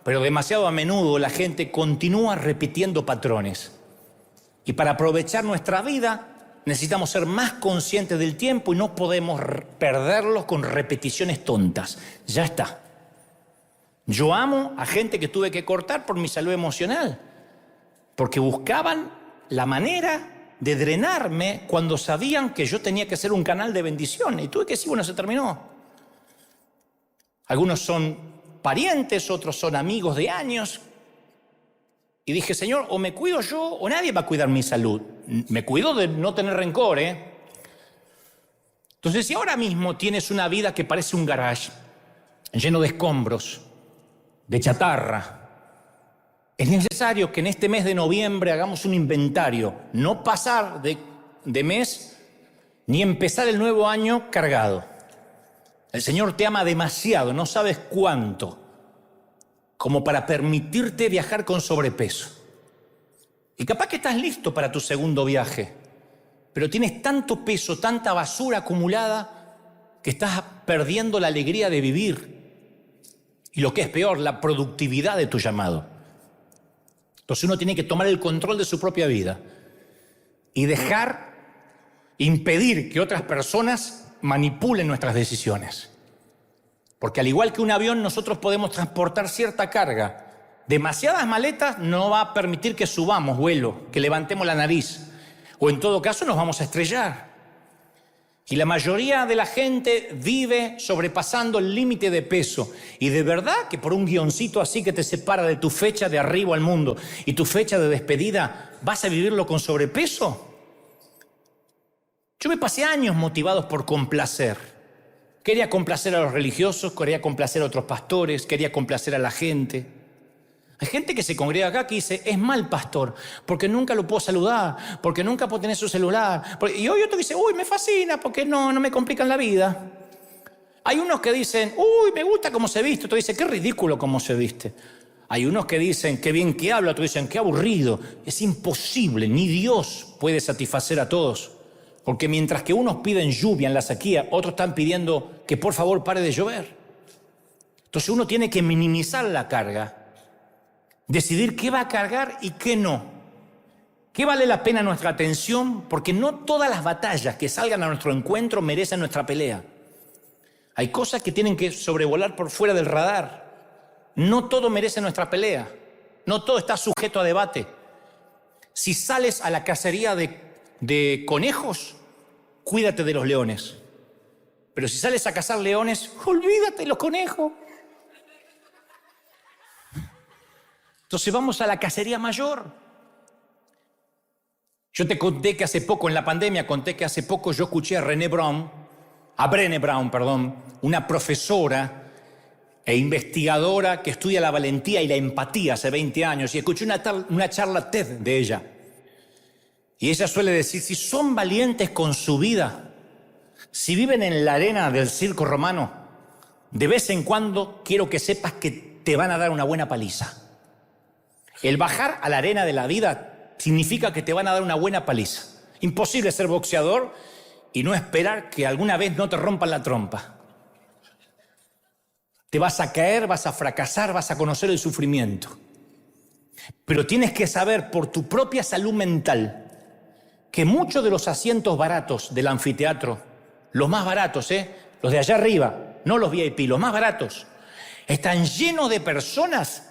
Speaker 1: Pero demasiado a menudo la gente continúa repitiendo patrones. Y para aprovechar nuestra vida necesitamos ser más conscientes del tiempo y no podemos perderlos con repeticiones tontas. Ya está. Yo amo a gente que tuve que cortar por mi salud emocional, porque buscaban la manera de drenarme cuando sabían que yo tenía que ser un canal de bendición. Y tuve que decir, bueno, se terminó. Algunos son parientes, otros son amigos de años. Y dije, Señor, o me cuido yo o nadie va a cuidar mi salud. Me cuido de no tener rencor, ¿eh? Entonces, si ahora mismo tienes una vida que parece un garage, lleno de escombros, de chatarra, es necesario que en este mes de noviembre hagamos un inventario. No pasar de mes ni empezar el nuevo año cargado. El Señor te ama demasiado, no sabes cuánto, como para permitirte viajar con sobrepeso. Y capaz que estás listo para tu segundo viaje, pero tienes tanto peso, tanta basura acumulada, que estás perdiendo la alegría de vivir. Y lo que es peor, la productividad de tu llamado. Entonces uno tiene que tomar el control de su propia vida y impedir que otras personas manipulen nuestras decisiones. Porque al igual que un avión, nosotros podemos transportar cierta carga. Demasiadas maletas no va a permitir que subamos vuelo, que levantemos la nariz. O en todo caso nos vamos a estrellar. Y la mayoría de la gente vive sobrepasando el límite de peso. Y de verdad que por un guioncito así que te separa de tu fecha de arribo al mundo y tu fecha de despedida, ¿vas a vivirlo con sobrepeso? Yo me pasé años motivados por complacer. Quería complacer a los religiosos, quería complacer a otros pastores, quería complacer a la gente. Hay gente que se congrega acá que dice, es mal pastor, porque nunca lo puedo saludar, porque nunca puedo tener su celular. Y hoy otro dice, uy, me fascina, porque no me complican la vida. Hay unos que dicen, uy, me gusta cómo se viste. Otro dice, qué ridículo cómo se viste. Hay unos que dicen, qué bien que habla. Otros dicen, qué aburrido. Es imposible, ni Dios puede satisfacer a todos. Porque mientras que unos piden lluvia en la sequía, otros están pidiendo que por favor pare de llover. Entonces uno tiene que minimizar la carga, decidir qué va a cargar y qué no. ¿Qué vale la pena nuestra atención? Porque no todas las batallas que salgan a nuestro encuentro merecen nuestra pelea. Hay cosas que tienen que sobrevolar por fuera del radar. No todo merece nuestra pelea. No todo está sujeto a debate. Si sales a la cacería de conejos, cuídate de los leones. Pero si sales a cazar leones, olvídate de los conejos. Entonces vamos a la cacería mayor. Yo te conté que hace poco, en la pandemia, yo escuché a Brené Brown, una profesora e investigadora que estudia la valentía y la empatía hace 20 años, y escuché una charla TED de ella. Y ella suele decir, si son valientes con su vida, si viven en la arena del circo romano, de vez en cuando quiero que sepas que te van a dar una buena paliza. El bajar a la arena de la vida significa que te van a dar una buena paliza. Imposible ser boxeador y no esperar que alguna vez no te rompan la trompa. Te vas a caer, vas a fracasar, vas a conocer el sufrimiento. Pero tienes que saber por tu propia salud mental que muchos de los asientos baratos del anfiteatro, los más baratos, los de allá arriba, no los VIP, los más baratos, están llenos de personas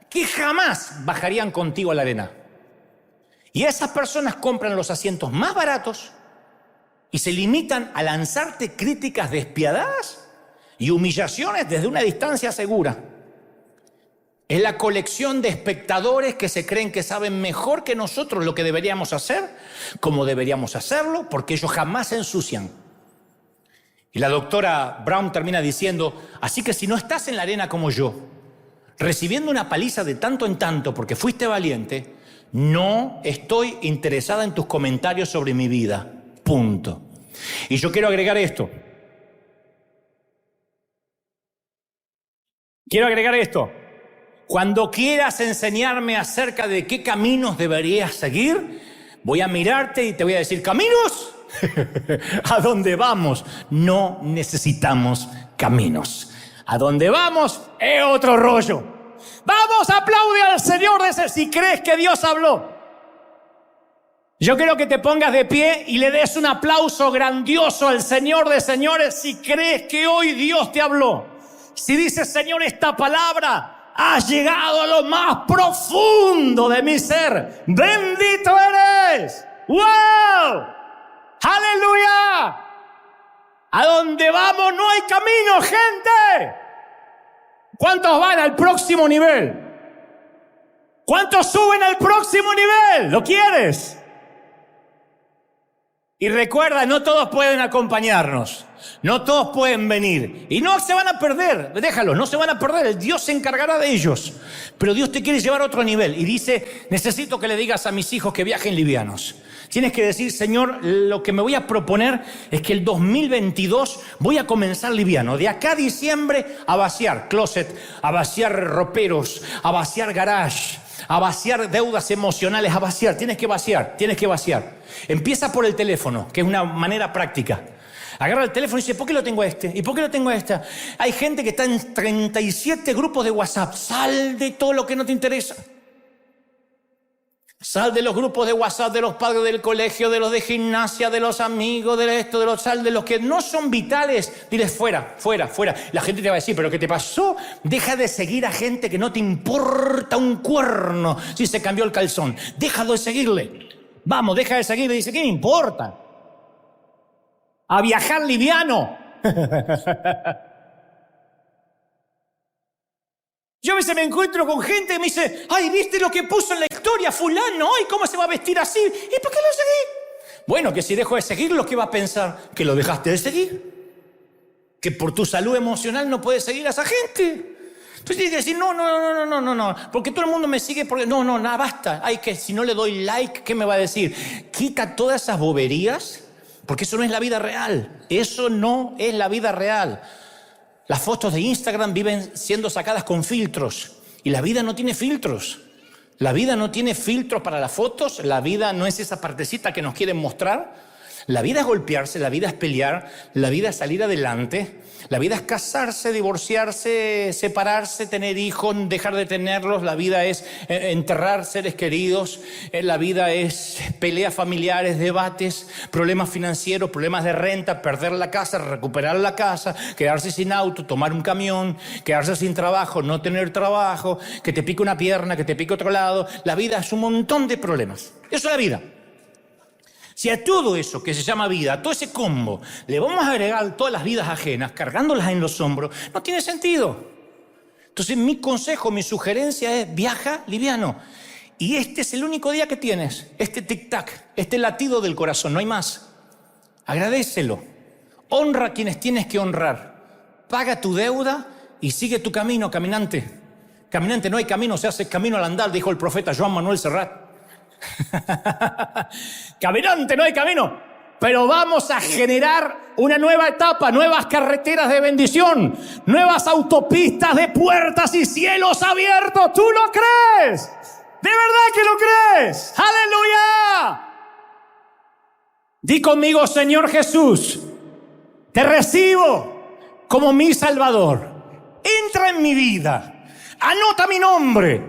Speaker 1: que jamás bajarían contigo a la arena. Y esas personas compran los asientos más baratos y se limitan a lanzarte críticas despiadadas y humillaciones desde una distancia segura. Es la colección de espectadores que se creen que saben mejor que nosotros lo que deberíamos hacer, cómo deberíamos hacerlo, porque ellos jamás se ensucian. Y la doctora Brown termina diciendo, así que si no estás en la arena como yo, recibiendo una paliza de tanto en tanto porque fuiste valiente, no estoy interesada en tus comentarios sobre mi vida. Punto. Y yo quiero agregar esto. Cuando quieras enseñarme acerca de qué caminos deberías seguir, voy a mirarte y te voy a decir, ¿caminos? ¿A dónde vamos? No necesitamos caminos. ¿A dónde vamos? Es otro rollo. Vamos, aplaude al Señor si crees que Dios habló. Yo quiero que te pongas de pie y le des un aplauso grandioso al Señor de señores si crees que hoy Dios te habló. Si dices, Señor, esta palabra ha llegado a lo más profundo de mi ser. ¡Bendito eres! ¡Wow! ¡Aleluya! ¿A dónde vamos no hay camino, gente? ¿Cuántos van al próximo nivel? ¿Cuántos suben al próximo nivel? ¿Lo quieres? Y recuerda, no todos pueden acompañarnos. No todos pueden venir. Y no se van a perder. Déjalos, no se van a perder. Dios se encargará de ellos. Pero Dios te quiere llevar a otro nivel. Y dice, necesito que le digas a mis hijos que viajen livianos. Tienes que decir, Señor, lo que me voy a proponer es que el 2022 voy a comenzar liviano. De acá a diciembre a vaciar closet, a vaciar roperos, a vaciar garage, a vaciar deudas emocionales, a vaciar. Tienes que vaciar. Empieza por el teléfono, que es una manera práctica. Agarra el teléfono y dice, ¿por qué lo tengo a este? ¿Y por qué lo tengo a esta? Hay gente que está en 37 grupos de WhatsApp. Sal de todo lo que no te interesa. Sal de los grupos de WhatsApp de los padres del colegio, de los de gimnasia, de los amigos, sal de los que no son vitales. Diles fuera. La gente te va a decir, ¿pero qué te pasó? Deja de seguir a gente que no te importa un cuerno si se cambió el calzón. Deja de seguirle. Vamos, deja de seguirle. Dice, ¿qué me importa? A viajar liviano. Yo a veces me encuentro con gente que me dice, ay, ¿viste lo que puso en la historia fulano? Ay, ¿cómo se va a vestir así? ¿Y por qué lo seguí? Bueno, que si dejo de seguirlo, ¿qué va a pensar? ¿Que lo dejaste de seguir? ¿Que por tu salud emocional no puedes seguir a esa gente? Entonces tienes que decir, no, porque todo el mundo me sigue, porque no, nada, basta. Ay, que si no le doy like, ¿qué me va a decir? Quita todas esas boberías, porque eso no es la vida real. Eso no es la vida real. Las fotos de Instagram viven siendo sacadas con filtros y la vida no tiene filtros. La vida no tiene filtros para las fotos, la vida no es esa partecita que nos quieren mostrar. La vida es golpearse, la vida es pelear, la vida es salir adelante, la vida es casarse, divorciarse, separarse, tener hijos, dejar de tenerlos, la vida es enterrar seres queridos, la vida es peleas familiares, debates, problemas financieros, problemas de renta, perder la casa, recuperar la casa, quedarse sin auto, tomar un camión, quedarse sin trabajo, no tener trabajo, que te pique una pierna, que te pique otro lado. La vida es un montón de problemas. Eso es la vida. Si a todo eso que se llama vida, a todo ese combo, le vamos a agregar todas las vidas ajenas, cargándolas en los hombros, no tiene sentido. Entonces mi consejo, mi sugerencia es viaja liviano. Y este es el único día que tienes, este tic-tac, este latido del corazón, no hay más. Agradécelo. Honra a quienes tienes que honrar. Paga tu deuda y sigue tu camino, caminante. Caminante, no hay camino, se hace camino al andar, dijo el profeta Joan Manuel Serrat. Caminante, no hay camino, pero vamos a generar una nueva etapa, nuevas carreteras de bendición, nuevas autopistas de puertas y cielos abiertos. ¿Tú lo crees? ¿De verdad que lo crees? ¡Aleluya! Di conmigo: Señor Jesús, te recibo como mi Salvador. Entra en mi vida, anota mi nombre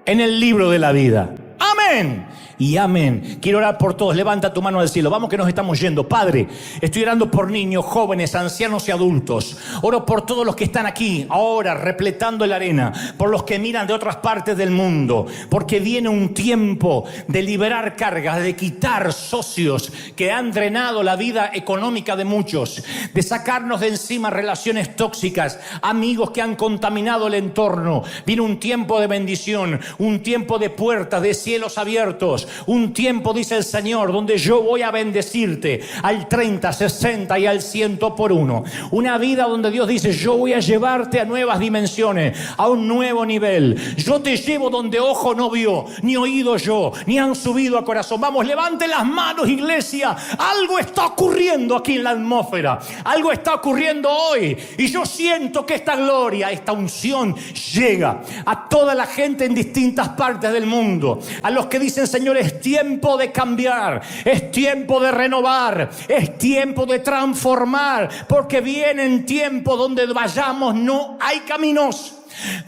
Speaker 1: en el libro de la vida. Amén y amén. Quiero orar por todos. Levanta tu mano al cielo. Vamos que nos estamos yendo. Padre, estoy orando por niños, jóvenes, ancianos y adultos. Oro por todos los que están aquí ahora repletando la arena, por los que miran de otras partes del mundo, porque viene un tiempo de liberar cargas, de quitar socios que han drenado la vida económica de muchos, de sacarnos de encima relaciones tóxicas, amigos que han contaminado el entorno. Viene un tiempo de bendición, un tiempo de puertas, de cielos abiertos. Un tiempo, dice el Señor, donde yo voy a bendecirte al 30, 60 y al 100 por uno. Una vida donde Dios dice: yo voy a llevarte a nuevas dimensiones, a un nuevo nivel. Yo te llevo donde ojo no vio, ni oído yo, ni han subido a corazón. Vamos, levante las manos, iglesia. Algo está ocurriendo aquí en la atmósfera. Algo está ocurriendo hoy. Y yo siento que esta gloria, esta unción llega a toda la gente en distintas partes del mundo. A los que dicen: Señor, es tiempo de cambiar, es tiempo de renovar, es tiempo de transformar, porque vienen tiempos donde vayamos no hay caminos.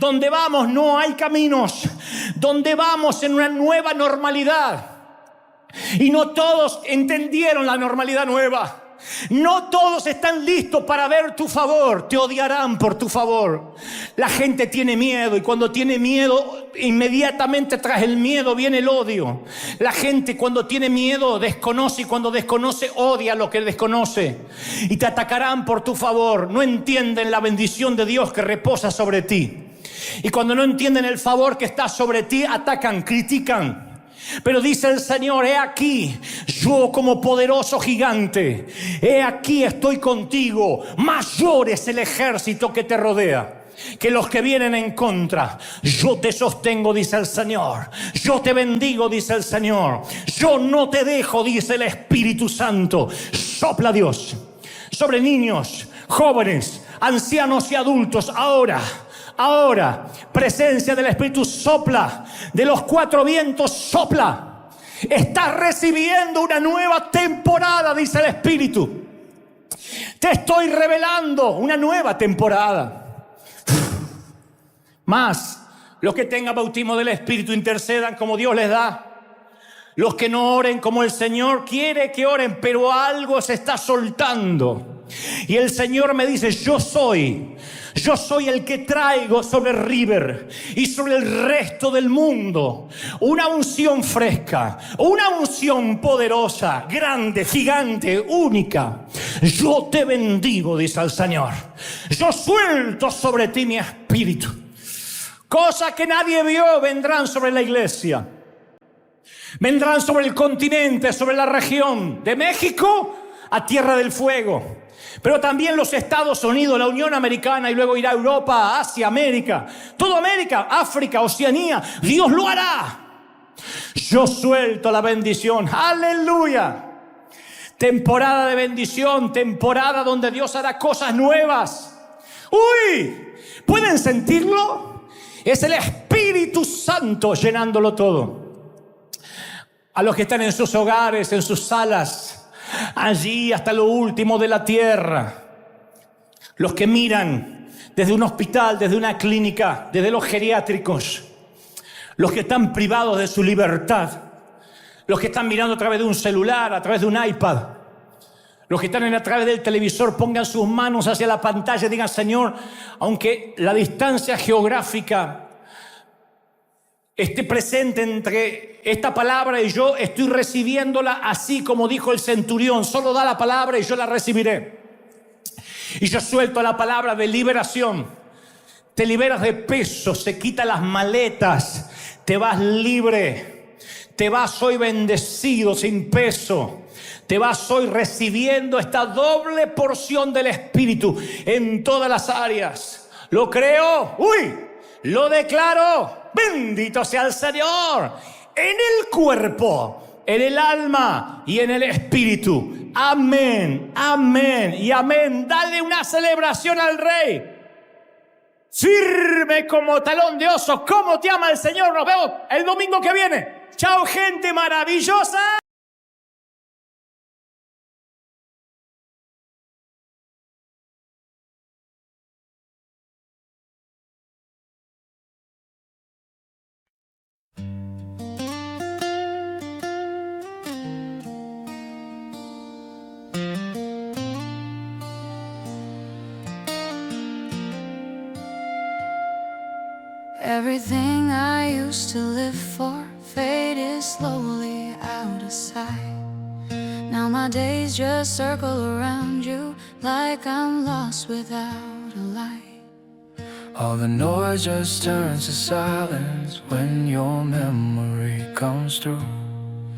Speaker 1: Donde vamos no hay caminos. Donde vamos en una nueva normalidad. Y no todos entendieron la normalidad nueva. No todos están listos para ver tu favor. Te odiarán por tu favor. La gente tiene miedo, y cuando tiene miedo, inmediatamente tras el miedo viene el odio. La gente cuando tiene miedo desconoce, y cuando desconoce odia lo que desconoce. Y te atacarán por tu favor. No entienden la bendición de Dios que reposa sobre ti. Y cuando no entienden el favor que está sobre ti, atacan, critican. Pero dice el Señor: he aquí, yo como poderoso gigante, he aquí estoy contigo. Mayor es el ejército que te rodea que los que vienen en contra. Yo te sostengo, dice el Señor. Yo te bendigo, dice el Señor. Yo no te dejo, dice el Espíritu Santo. Sopla Dios sobre niños, jóvenes, ancianos y adultos. Ahora, presencia del Espíritu, sopla. De los cuatro vientos, sopla. Estás recibiendo una nueva temporada, dice el Espíritu. Te estoy revelando una nueva temporada. Más, los que tengan bautismo del Espíritu intercedan como Dios les da. Los que no oren como el Señor quiere que oren, pero algo se está soltando. Y el Señor me dice: yo soy el que traigo sobre River y sobre el resto del mundo una unción fresca, una unción poderosa, grande, gigante, única. Yo te bendigo, dice el Señor. Yo suelto sobre ti mi espíritu. Cosas que nadie vio vendrán sobre la iglesia. Vendrán sobre el continente, sobre la región de México a Tierra del Fuego. Pero también los Estados Unidos, la Unión Americana, y luego irá a Europa, Asia, América, toda América, África, Oceanía. Dios lo hará. Yo suelto la bendición. ¡Aleluya! Temporada de bendición, temporada donde Dios hará cosas nuevas. ¡Uy! ¿Pueden sentirlo? Es el Espíritu Santo llenándolo todo. A los que están en sus hogares, en sus salas, allí hasta lo último de la tierra. Los que miran desde un hospital, desde una clínica, desde los geriátricos. Los que están privados de su libertad. Los que están mirando a través de un celular, a través de un iPad. Los que están a través del televisor, pongan sus manos hacia la pantalla y digan: Señor, aunque la distancia geográfica esté presente entre esta palabra y yo, estoy recibiéndola así como dijo el centurión. Solo da la palabra y yo la recibiré. Y yo suelto la palabra de liberación. Te liberas de peso, se quitan las maletas, te vas libre. Te vas hoy bendecido, sin peso. Te vas hoy recibiendo esta doble porción del Espíritu en todas las áreas. ¿Lo creo? ¡Uy! Lo declaro. Bendito sea el Señor. En el cuerpo, en el alma y en el espíritu. Amén, amén y amén. Dale una celebración al Rey. Firme como talón de oso. ¿Cómo te ama el Señor? Nos vemos el domingo que viene. Chao, gente maravillosa.
Speaker 2: Everything I used to live for faded slowly out of sight. Now my days just circle around you like I'm lost without a light.
Speaker 3: All the noise just turns to silence when your memory comes through.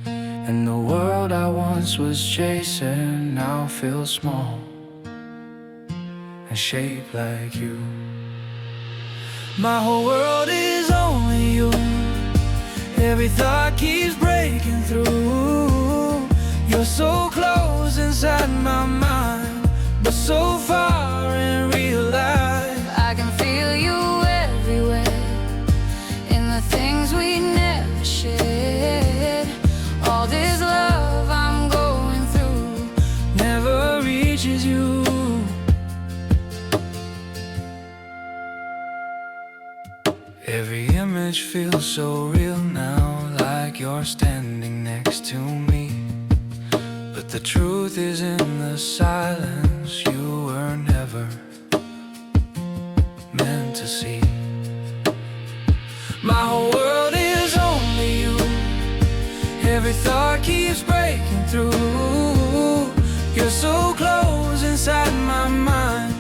Speaker 3: And the world I once was chasing now feels small and shaped like you. My whole world is only you. Every thought keeps breaking through. You're so close inside my mind, but so far in real life.
Speaker 2: I can feel you everywhere, in the things we never shared. All this love I'm going through
Speaker 3: never reaches you. Every image feels so real now, like you're standing next to me. But the truth is in the silence, you were never meant to see. My whole world is only you. Every thought keeps breaking through. You're so close inside my mind,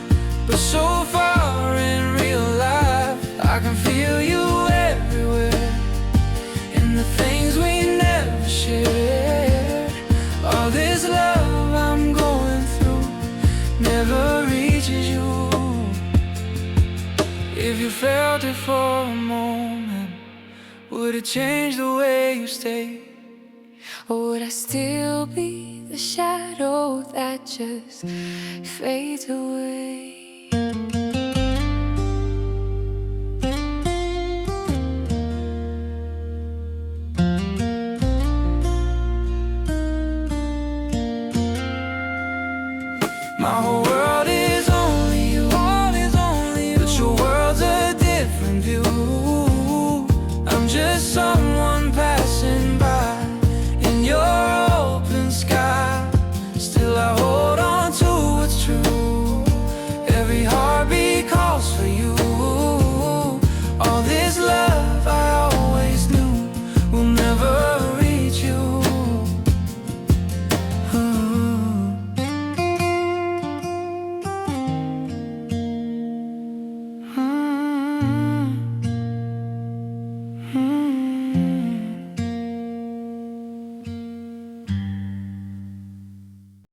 Speaker 3: but so far in real life. I can feel you everywhere, in the things we never shared. All this love I'm going through never reaches you. If you felt it for a moment, would it change the way you stay?
Speaker 2: Or would I still be the shadow that just fades away?
Speaker 3: My whole world is only you, but your world's a different view. I'm just someone passing by in your open sky. Still I hold on to what's true. Every heartbeat calls for you. All this love I always knew will never reach you.